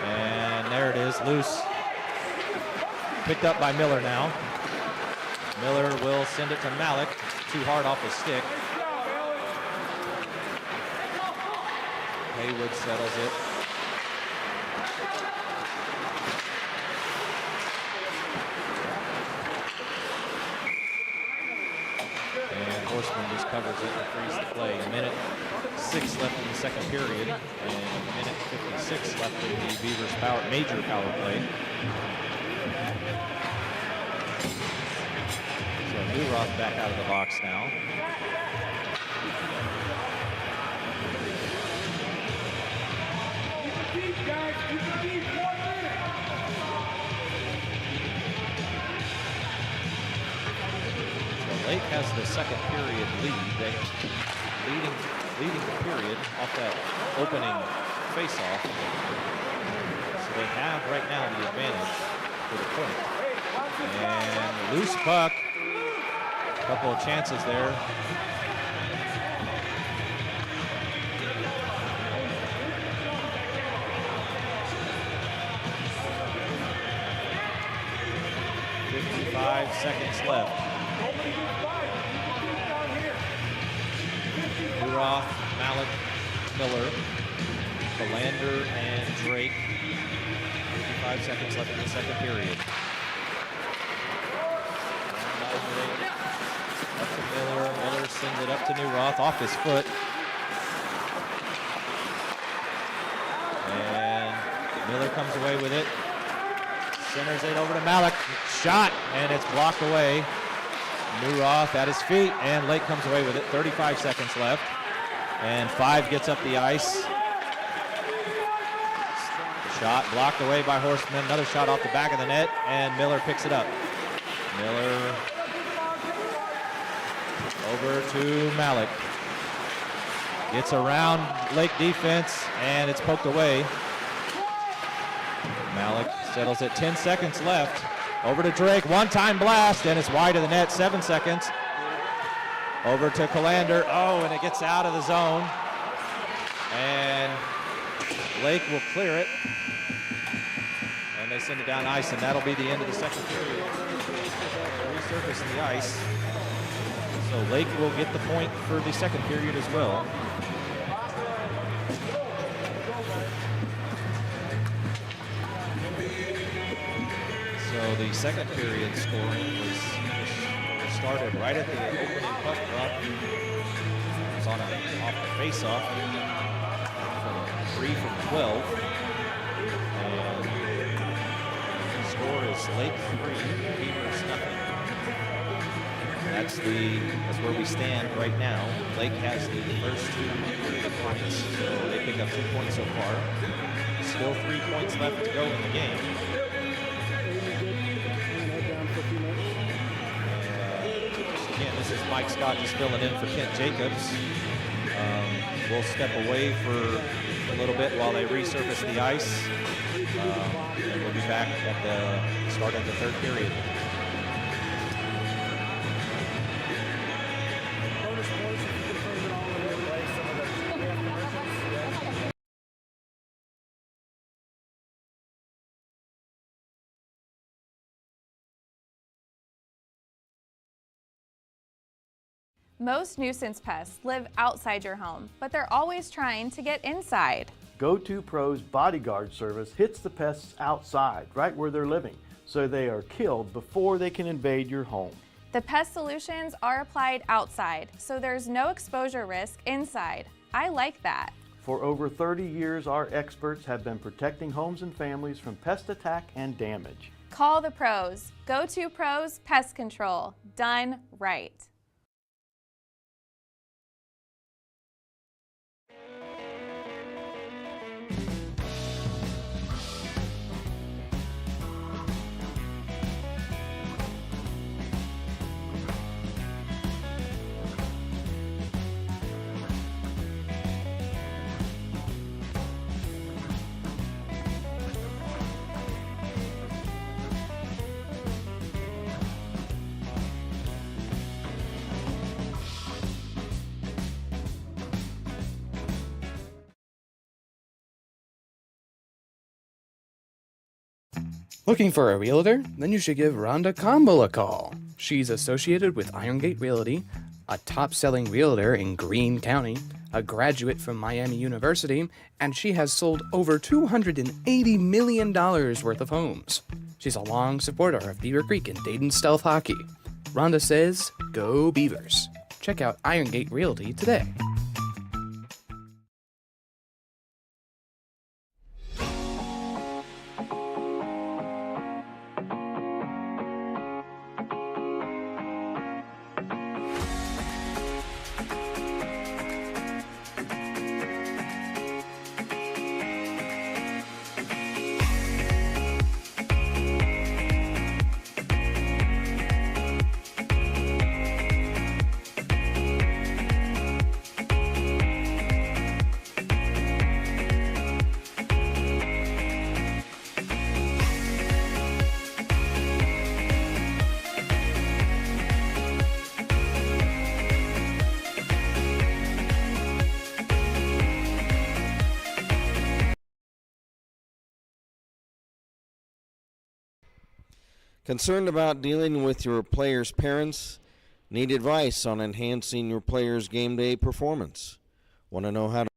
And there it is, loose. Picked up by Miller now. Miller will send it to Malik. Too hard off the stick. Haywood settles it. And Horseman just covers it and frees the play. A minute, 6 left in the second period, and a minute 56 left in the Beavers' major power play. So Newroth back out of the box now. So Lake has the second period lead. They leading the period off that opening face-off. So they have right now the advantage for the point. And loose puck. A couple of chances there. Seconds left. Newroth, Malik, Miller, Belander, and Drake. 55 seconds left in the second period. Up to Miller. Miller sends it up to Newroth off his foot. And Miller comes away with it. Centers it over to Malik. Shot, and it's blocked away. Newroth at his feet, and Lake comes away with it. 35 seconds left. And 5 gets up the ice. Shot blocked away by Horseman. Another shot off the back of the net, and Miller picks it up. Miller over to Malik. Gets around Lake defense, and it's poked away. Malik settles it. 10 seconds left. Over to Drake. One-time blast, and it's wide of the net. 7 seconds. Over to Calander. Oh, and it gets out of the zone. And Lake will clear it. And they send it down ice, and that'll be the end of the second period. Resurfacing the ice. So Lake will get the point for the second period as well. So the second period scoring was started right at the opening puck drop. It was off the face-off. 3 from 12. And the score is Lake 3, Beavers nothing. That's where we stand right now. Lake has the first 2 points, so they pick up 2 points so far. Still 3 points left to go in the game. Again, this is Mike Scott just filling in for Kent Jacobs. We'll step away for a little bit while they resurface the ice. And we'll be back at the start of the third period. Most nuisance pests live outside your home, but they're always trying to get inside. Go-To Pro's bodyguard service hits the pests outside, right where they're living, so they are killed before they can invade your home. The pest solutions are applied outside, so there's no exposure risk inside. I like that. For over 30 years, our experts have been protecting homes and families from pest attack and damage. Call the pros. Go-To Pros Pest Control. Done right. Looking for a realtor? Then you should give Rhonda Combo a call. She's associated with Irongate Realty, a top-selling realtor in Greene County, a graduate from Miami University, and she has sold over $280 million worth of homes. She's a long supporter of Beavercreek and Dayton Stealth Hockey. Rhonda says, go Beavers. Check out Irongate Realty today. Concerned about dealing with your players' parents? Need advice on enhancing your players' game day performance? Want to know how to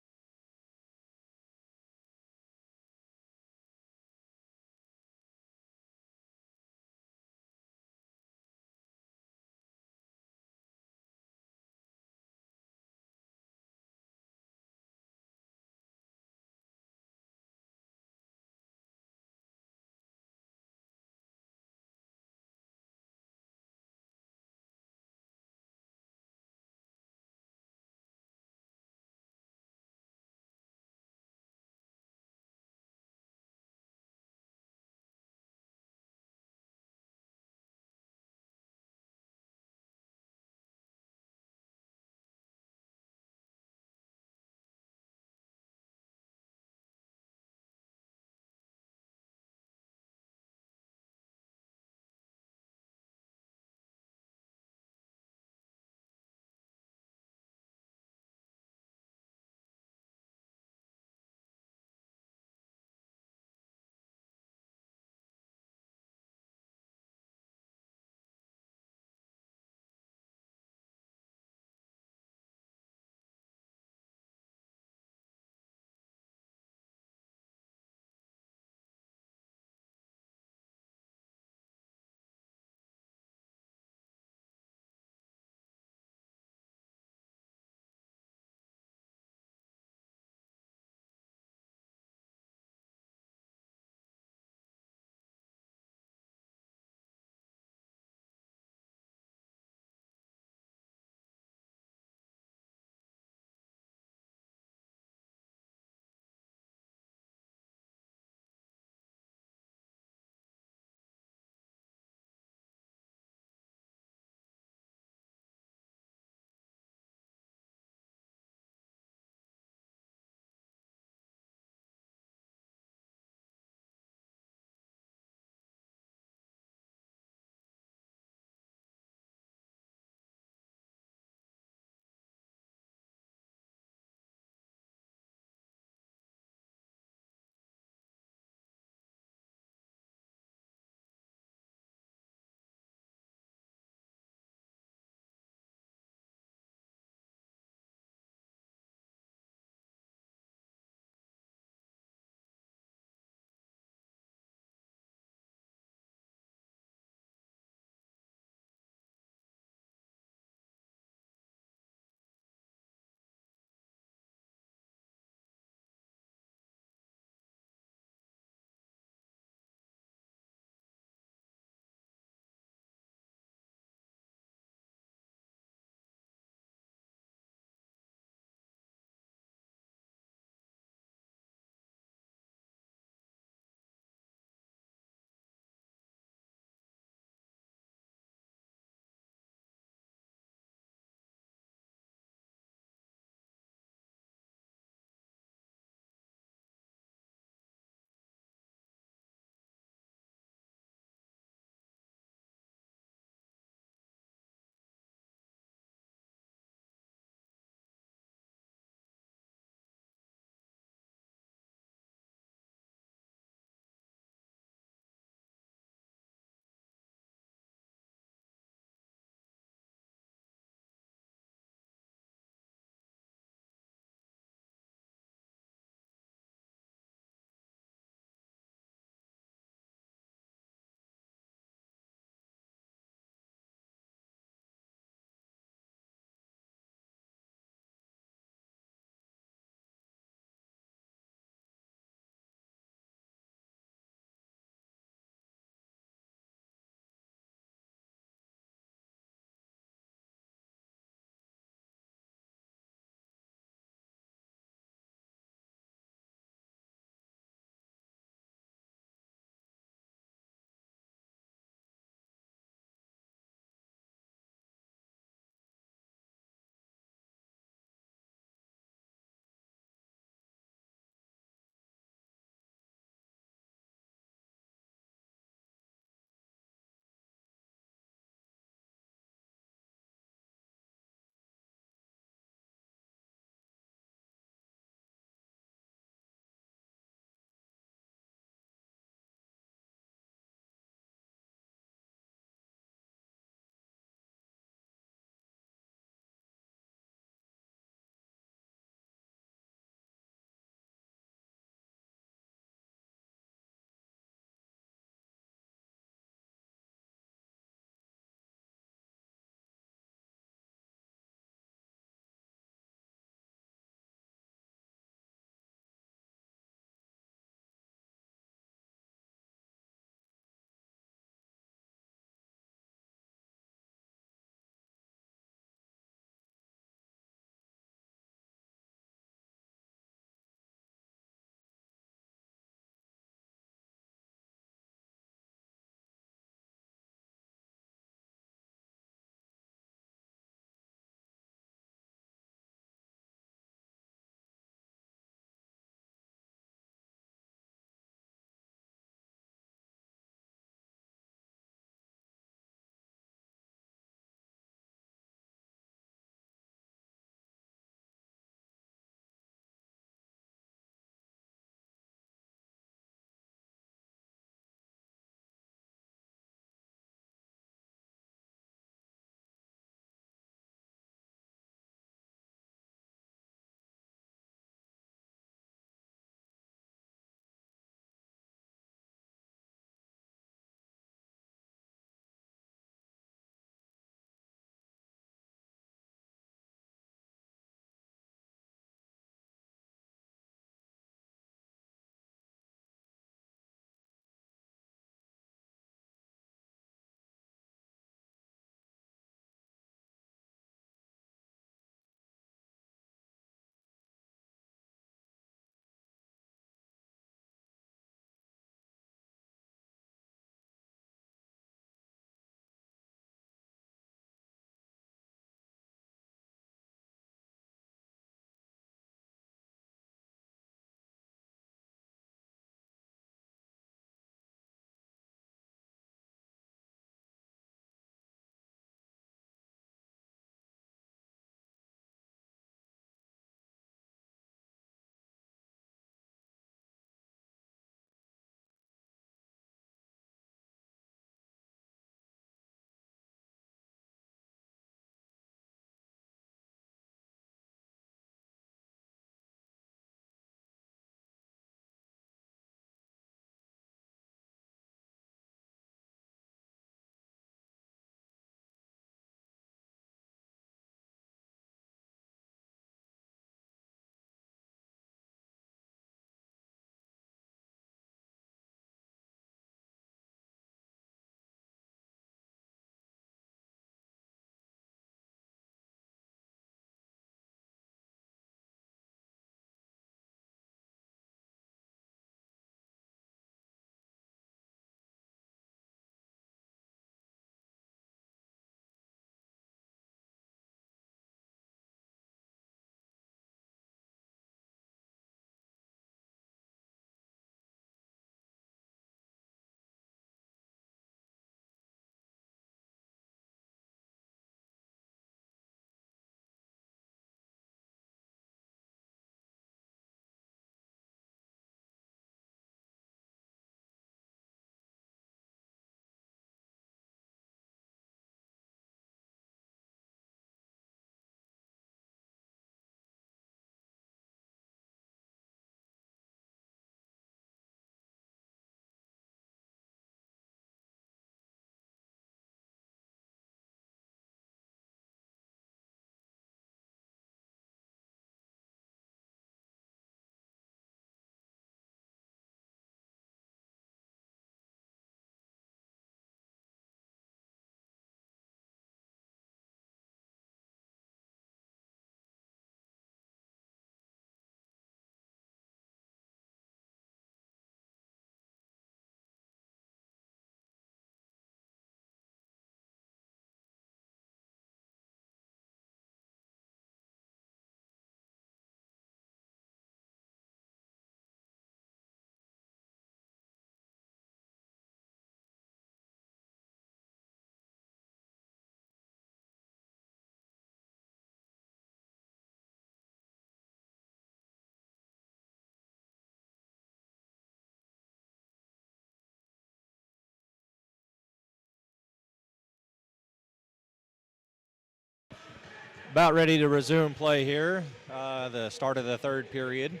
About ready to resume play here. The start of the third period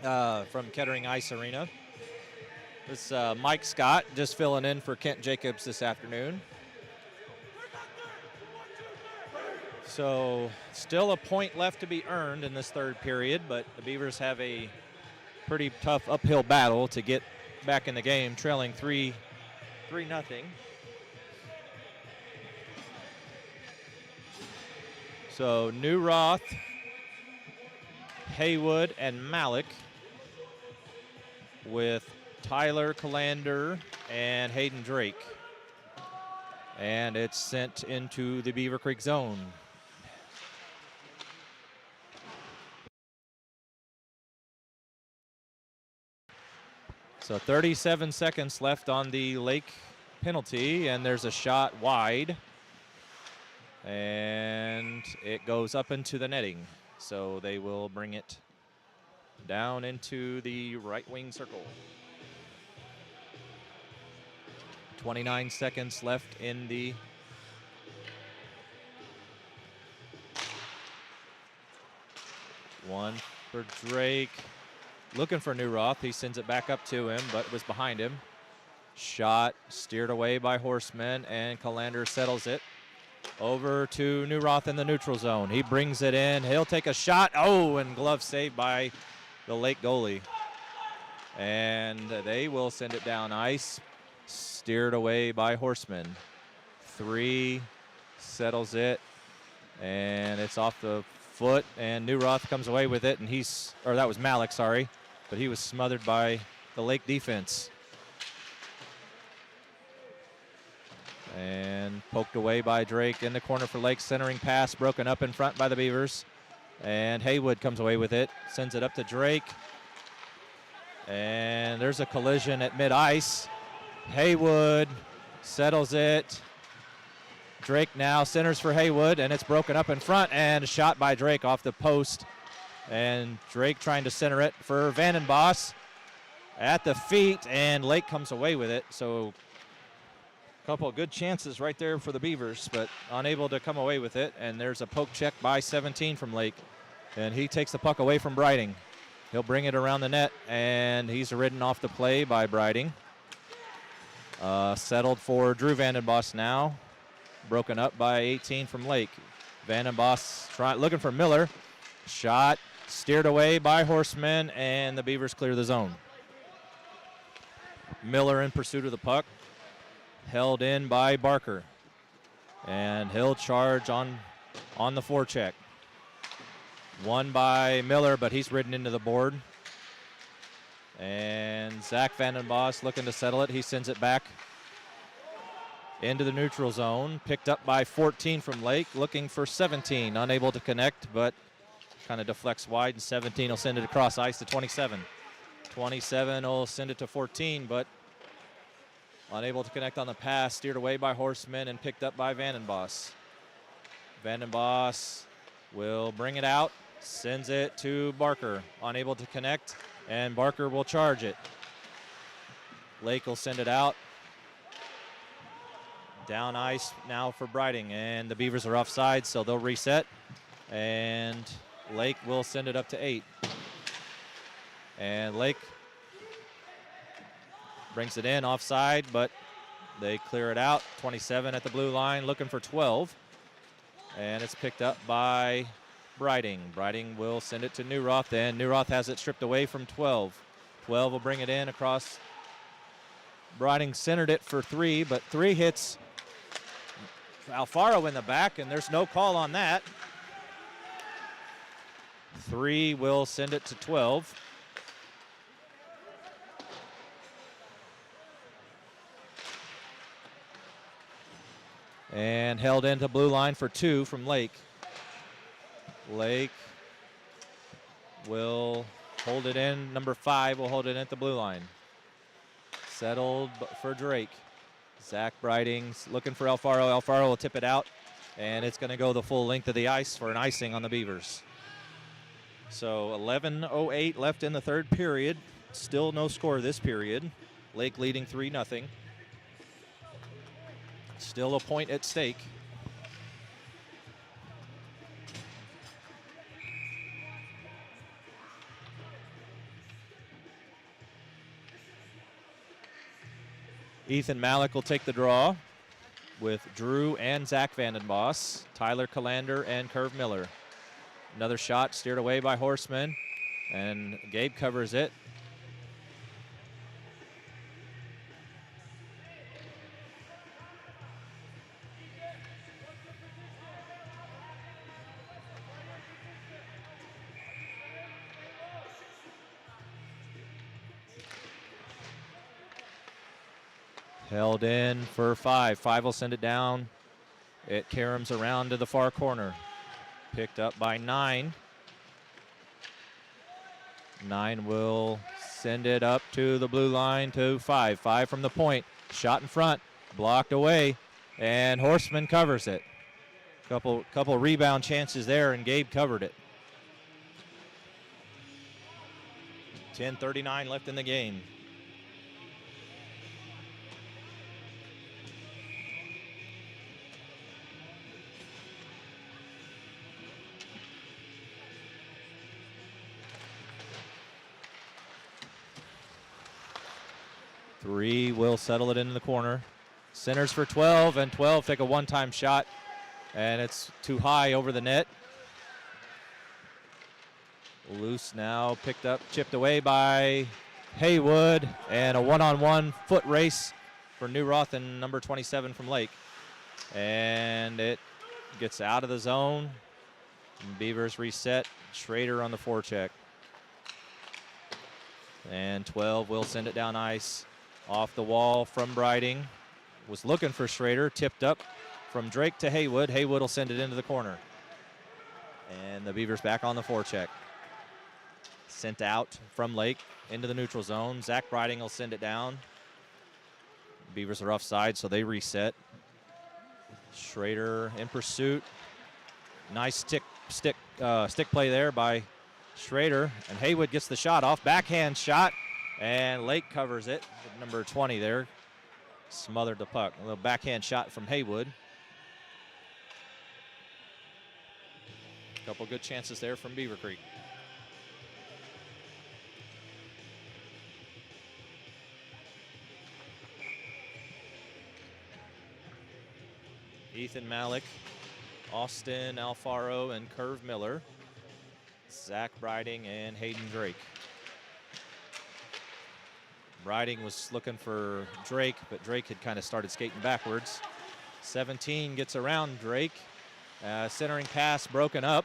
from Kettering Ice Arena. This is Mike Scott just filling in for Kent Jacobs this afternoon. So still a point left to be earned in this third period, but the Beavers have a pretty tough uphill battle to get back in the game, trailing 3-0. So Newroth, Haywood, and Malik with Tyler Calander and Hayden Drake. And it's sent into the Beavercreek zone. So 37 seconds left on the Lake penalty, and there's a shot wide. And it goes up into the netting. So they will bring it down into the right wing circle. 29 seconds left in the one for Drake. Looking for Newroth. He sends it back up to him, but was behind him. Shot steered away by Horseman, and Calander settles it over to Newroth in the neutral zone. He brings it in. He'll take a shot. Oh, and glove saved by the Lake goalie. And they will send it down ice. Steered away by Horseman. 3 settles it, and it's off the foot, and Newroth comes away with it, and that was Malik, sorry, but he was smothered by the Lake defense. And poked away by Drake in the corner for Lake, centering pass broken up in front by the Beavers. And Haywood comes away with it, sends it up to Drake. And there's a collision at mid-ice. Haywood settles it. Drake now centers for Haywood, and it's broken up in front, and a shot by Drake off the post. And Drake trying to center it for Vandenbos at the feet, and Lake comes away with it. So a couple of good chances right there for the Beavers, but unable to come away with it. And there's a poke check by 17 from Lake, and he takes the puck away from Briding. He'll bring it around the net, and he's ridden off the play by Briding. Settled for Drew Vandenbos now. Broken up by 18 from Lake. Vandenbos looking for Miller. Shot steered away by Horseman, and the Beavers clear the zone. Miller in pursuit of the puck. Held in by Barker. And he'll charge on the forecheck. Won by Miller, but he's ridden into the board. And Zach Vandenbos looking to settle it. He sends it back into the neutral zone. Picked up by 14 from Lake. Looking for 17. Unable to connect, but kind of deflects wide. And 17 will send it across ice to 27. 27 will send it to 14, but unable to connect on the pass. Steered away by Horseman and picked up by Vandenbos. Vandenbos will bring it out. Sends it to Barker. Unable to connect, and Barker will charge it. Lake will send it out. Down ice now for Briding, and the Beavers are offside, so they'll reset. And Lake will send it up to 8. And Lake brings it in offside, but they clear it out. 27 at the blue line, looking for 12. And it's picked up by Briding. Briding will send it to Newroth, and Newroth has it stripped away from 12. 12 will bring it in across. Briding centered it for 3, but 3 hits Alfaro in the back, and there's no call on that. 3 will send it to 12. And held into blue line for 2 from Lake. Lake will hold it in. Number 5 will hold it at the blue line. Settled for Drake. Zach Briding's looking for Alfaro. Alfaro will tip it out, and it's going to go the full length of the ice for an icing on the Beavers. So 11:08 left in the third period. Still no score this period. Lake leading 3-0. Still a point at stake. Ethan Malik will take the draw with Drew and Zach Vandenboss, Tyler Calander and Curve Miller. Another shot steered away by Horseman, and Gabe covers it. Held in for 5. 5 will send it down. It caroms around to the far corner. Picked up by 9. 9 will send it up to the blue line to 5. 5 from the point. Shot in front. Blocked away. And Horseman covers it. Couple rebound chances there, and Gabe covered it. 10:39 left in the game. Three will settle it into the corner. Centers for 12, and 12 take a one-time shot, and it's too high over the net. Loose now, picked up, chipped away by Haywood, and a one-on-one foot race for Newroth and number 27 from Lake. And it gets out of the zone. Beavers reset. Schrader on the forecheck. And 12 will send it down ice. Off the wall from Briding. Was looking for Schrader. Tipped up from Drake to Haywood. Haywood will send it into the corner. And the Beavers back on the forecheck. Sent out from Lake into the neutral zone. Zach Briding will send it down. Beavers are offside, so they reset. Schrader in pursuit. Nice stick play there by Schrader. And Haywood gets the shot off. Backhand shot. And Lake covers it. Number 20 there. Smothered the puck. A little backhand shot from Haywood. Couple good chances there from Beavercreek. Ethan Malik, Austin Alfaro, and Curve Miller. Zach Briding and Hayden Drake. Briding was looking for Drake, but Drake had kind of started skating backwards. 17 gets around Drake. Centering pass broken up.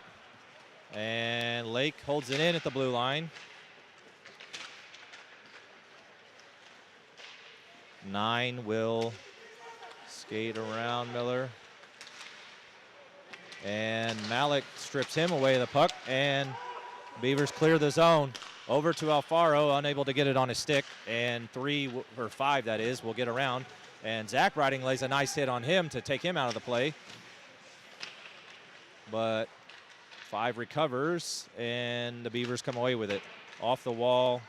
And Lake holds it in at the blue line. 9 will skate around Miller. And Malik strips him away the puck, and Beavers clear the zone. Over to Alfaro, unable to get it on his stick, and 5 that is, will get around. And Zach Briding lays a nice hit on him to take him out of the play. But 5 recovers, and the Beavers come away with it. Off the wall,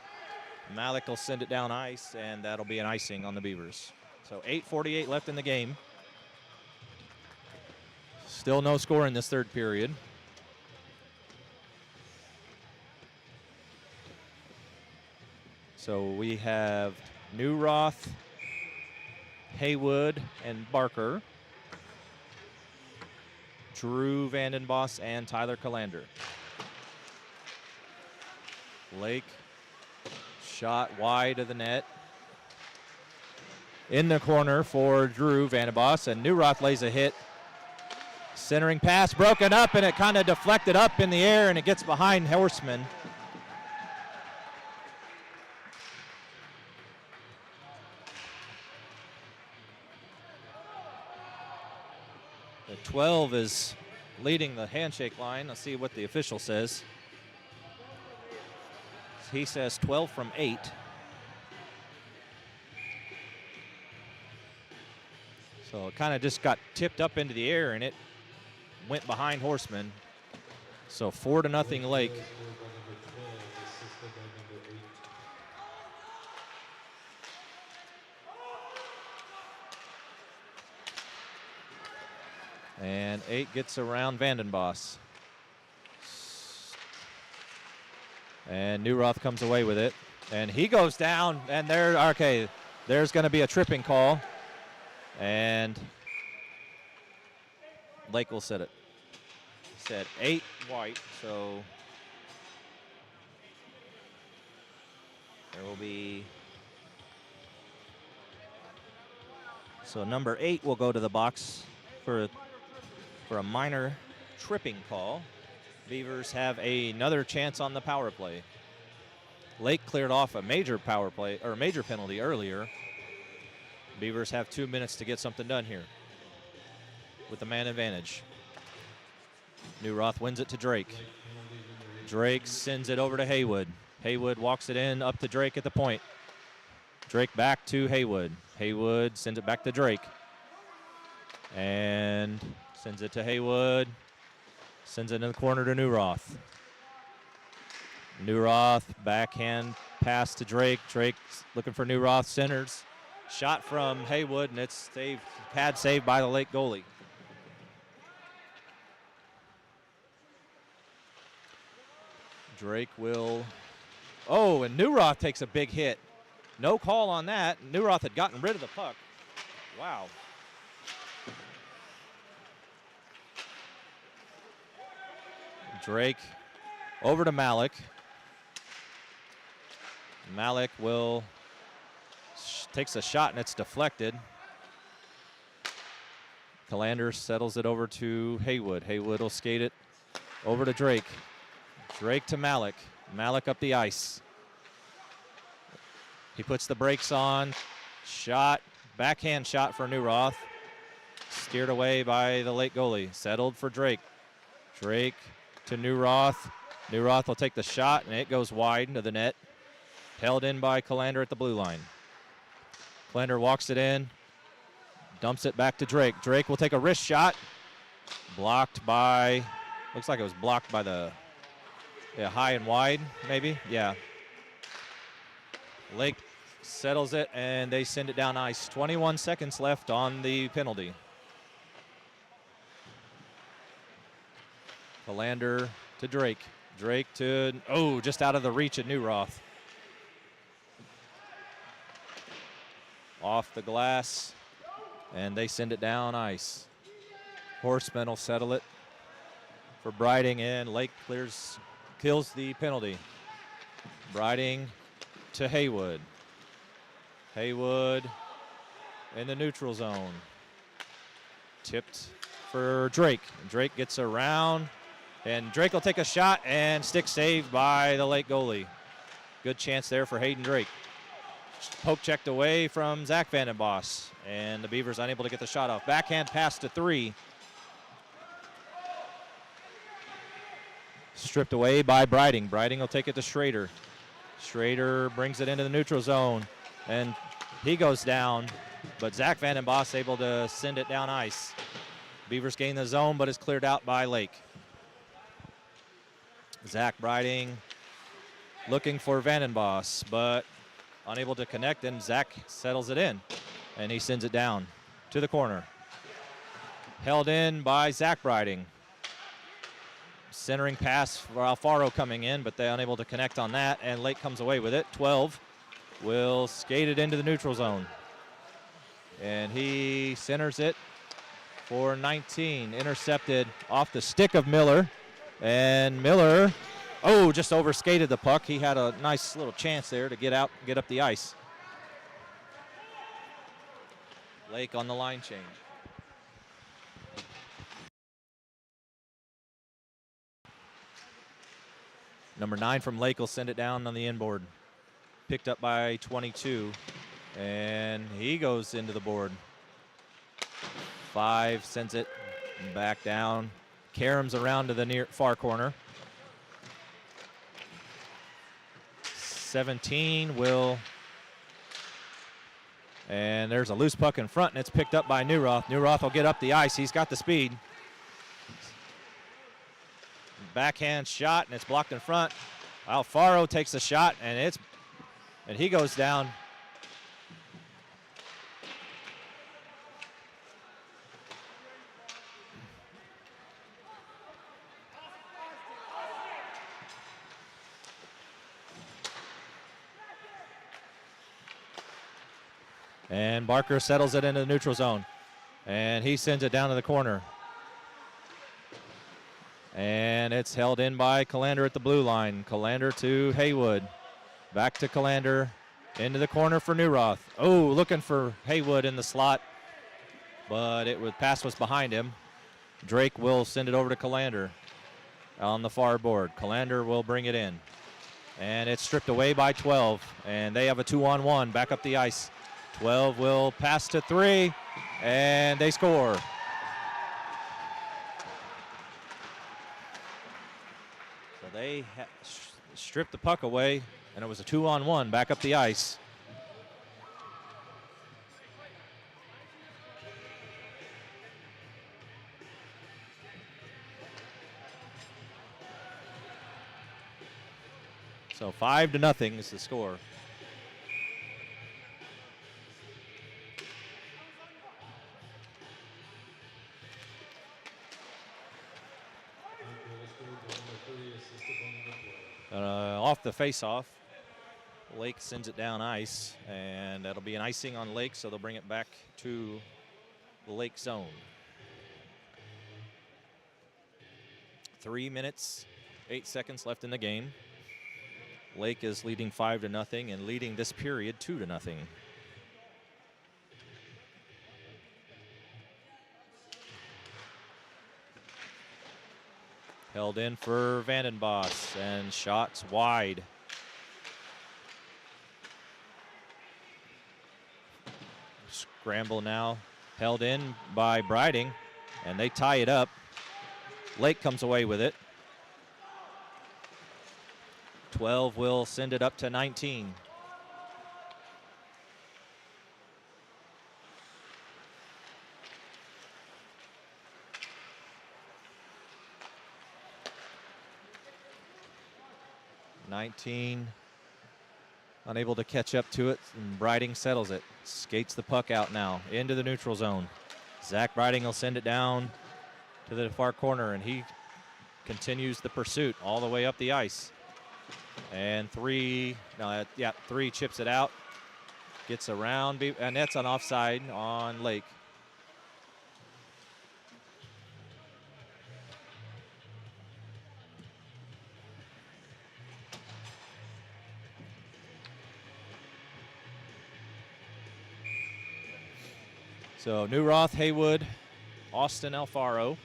Malik will send it down ice, and that'll be an icing on the Beavers. So 8:48 left in the game. Still no score in this third period. So we have Newroth, Haywood, and Barker. Drew Vandenboss and Tyler Calander. Lake shot wide of the net. In the corner for Drew Vandenboss, and Newroth lays a hit. Centering pass broken up, and it kind of deflected up in the air, and it gets behind Horseman. The 12 is leading the handshake line. Let's see what the official says. He says 12 from 8. So it kind of just got tipped up into the air, and it went behind Horseman. So 4-0 Lake. And 8 gets around Vandenboss. And Newroth comes away with it. And he goes down, and there, okay, There's going to be a tripping call, and Lake will set it. Said 8 white, so there will be. So number 8 will go to the box for a minor tripping call. Beavers have another chance on the power play. Lake cleared off a major power play or major penalty earlier. Beavers have 2 minutes to get something done here with the man advantage. Newroth wins it to Drake. Drake sends it over to Haywood. Haywood walks it in up to Drake at the point. Drake back to Haywood. Haywood sends it back to Drake. And sends it to Haywood. Sends it in the corner to Newroth. Newroth, backhand pass to Drake. Drake's looking for Newroth, centers. Shot from Haywood, and it's saved, pad saved by the Lake goalie. Drake will, oh, and Newroth takes a big hit. No call on that. Newroth had gotten rid of the puck. Wow. Drake over to Malik. Malik will takes a shot and it's deflected. Calander settles it over to Haywood. Haywood will skate it over to Drake. Drake to Malik. Malik up the ice. He puts the brakes on. Shot, backhand shot for Newroth. Steered away by the Lake goalie. Settled for Drake. Drake to Newroth. Newroth will take the shot, and it goes wide into the net. Held in by Calander at the blue line. Calander walks it in. Dumps it back to Drake. Drake will take a wrist shot. Blocked by, looks like it was blocked by the high and wide, maybe. Yeah. Lake settles it, and they send it down ice. 21 seconds left on the penalty. Calander to Drake. Drake to, oh, just out of the reach of Newroth. Off the glass, and they send it down ice. Horseman will settle it for Briding, and Lake kills the penalty. Briding to Haywood. Haywood in the neutral zone. Tipped for Drake. Drake gets around, and Drake will take a shot, and stick saved by the Lake goalie. Good chance there for Hayden Drake. Poke checked away from Zach Vandenboss, and the Beavers unable to get the shot off. Backhand pass to 3. Stripped away by Briding. Briding will take it to Schrader. Schrader brings it into the neutral zone, and he goes down, but Zach Vandenboss able to send it down ice. Beavers gain the zone, but is cleared out by Lake. Zach Briding looking for Vandenboss, but unable to connect, and Zach settles it in, and he sends it down to the corner. Held in by Zach Briding. Centering pass for Alfaro coming in, but they're unable to connect on that, and Lake comes away with it. 12 will skate it into the neutral zone. And he centers it for 19. Intercepted off the stick of Miller. And Miller, oh, just overskated the puck. He had a nice little chance there to get out, get up the ice. Lake on the line change. Number 9 from Lake will send it down on the inboard. Picked up by 22, and he goes into the board. 5 sends it back down. Karam's around to the near far corner. 17 will, and there's a loose puck in front, and it's picked up by Newroth. Newroth will get up the ice. He's got the speed. Backhand shot, and it's blocked in front. Alfaro takes the shot, and he goes down. And Barker settles it into the neutral zone. And he sends it down to the corner. And it's held in by Calander at the blue line. Calander to Haywood. Back to Calander. Into the corner for Newroth. Oh, looking for Haywood in the slot. But pass was behind him. Drake will send it over to Calander on the far board. Calander will bring it in. And it's stripped away by 12. And they have a 2-on-1 back up the ice. 12 will pass to 3. And they score. So they stripped the puck away. And it was a 2-on-1 back up the ice. So 5-0 is the score. Off the face-off, Lake sends it down ice, and that'll be an icing on Lake, so they'll bring it back to the Lake zone. 3 minutes, 8 seconds left in the game. Lake is leading 5-0 and leading this period 2-0. Held in for Vandenbos, and shots wide. Scramble now, held in by Briding, and they tie it up. Lake comes away with it. 12 will send it up to 19. Unable to catch up to it, and Briding settles it. Skates the puck out now into the neutral zone. Zach Briding will send it down to the far corner, and he continues the pursuit all the way up the ice. And 3 chips it out, gets around, and that's an offside on Lake. So Newroth, Haywood, Austin Alfaro,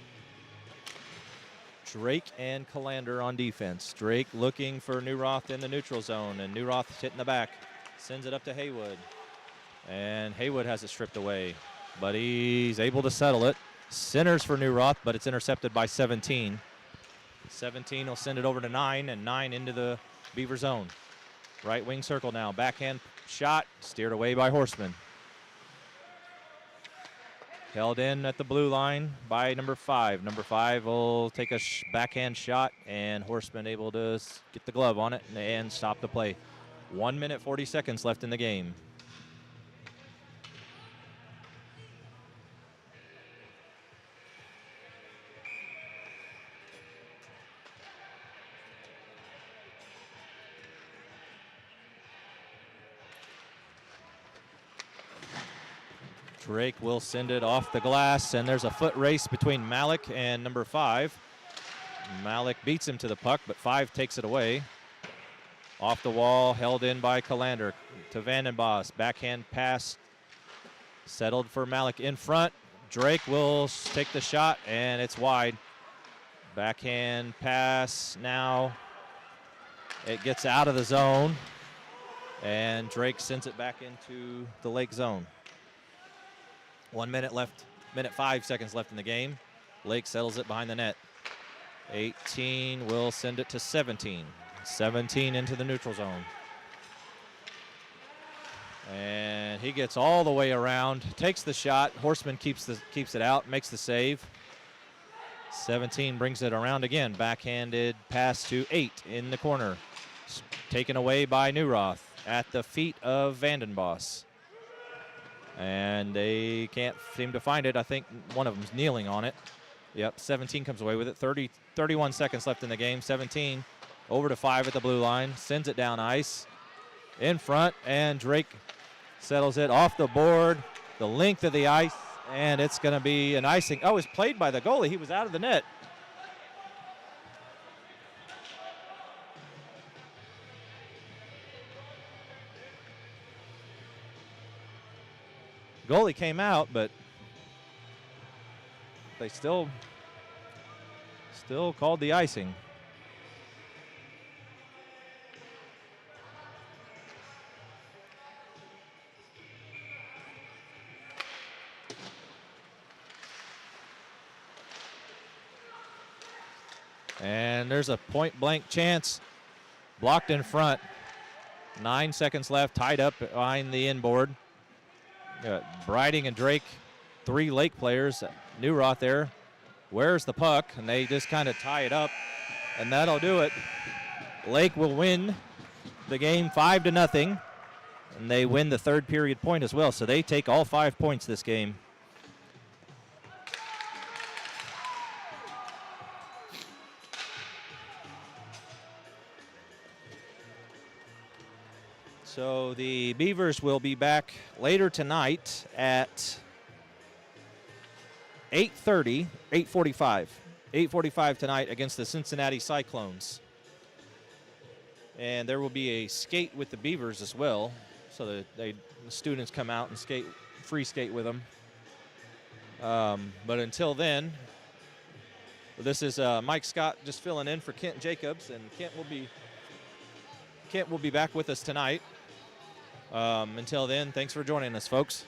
Drake and Calander on defense. Drake looking for Newroth in the neutral zone, and Newroth hitting the back. Sends it up to Haywood. And Haywood has it stripped away, but he's able to settle it. Centers for Newroth, but it's intercepted by 17. 17 will send it over to 9, and 9 into the Beaver zone. Right wing circle now. Backhand shot, steered away by Horseman. Held in at the blue line by number 5. Number 5 will take a backhand shot, and Horseman able to get the glove on it and stop the play. 1 minute, 40 seconds left in the game. Drake will send it off the glass, and there's a foot race between Malik and number 5. Malik beats him to the puck, but 5 takes it away. Off the wall, held in by Calander to Vandenbos. Backhand pass settled for Malik in front. Drake will take the shot, and it's wide. Backhand pass now. It gets out of the zone, and Drake sends it back into the Lake zone. 1 minute left, 5 seconds left in the game. Lake settles it behind the net. 18 will send it to 17. 17 into the neutral zone. And he gets all the way around, takes the shot. Horseman keeps it out, makes the save. 17 brings it around again. Backhanded pass to 8 in the corner. Taken away by Newroth at the feet of Vandenbos. And they can't seem to find it. I think one of them's kneeling on it. Yep, 17 comes away with it. 31 seconds left in the game. 17 over to 5 at the blue line. Sends it down ice. In front, and Drake settles it off the board, the length of the ice, and it's going to be an icing. Oh, it's played by the goalie. He was out of the net. Goalie came out, but they still called the icing. And there's a point-blank chance. Blocked in front. 9 seconds left, tied up behind the inboard. Briding and Drake, 3 Lake players. Newroth there. Where's the puck? And they just kind of tie it up. And that'll do it. Lake will win the game 5-0. And they win the third period point as well. So they take all 5 points this game. So the Beavers will be back later tonight at 8:45 tonight against the Cincinnati Cyclones. And there will be a skate with the Beavers as well, so that the students come out and free skate with them. But until then, this is Mike Scott just filling in for Kent Jacobs, and Kent will be back with us tonight. Until then, thanks for joining us, folks.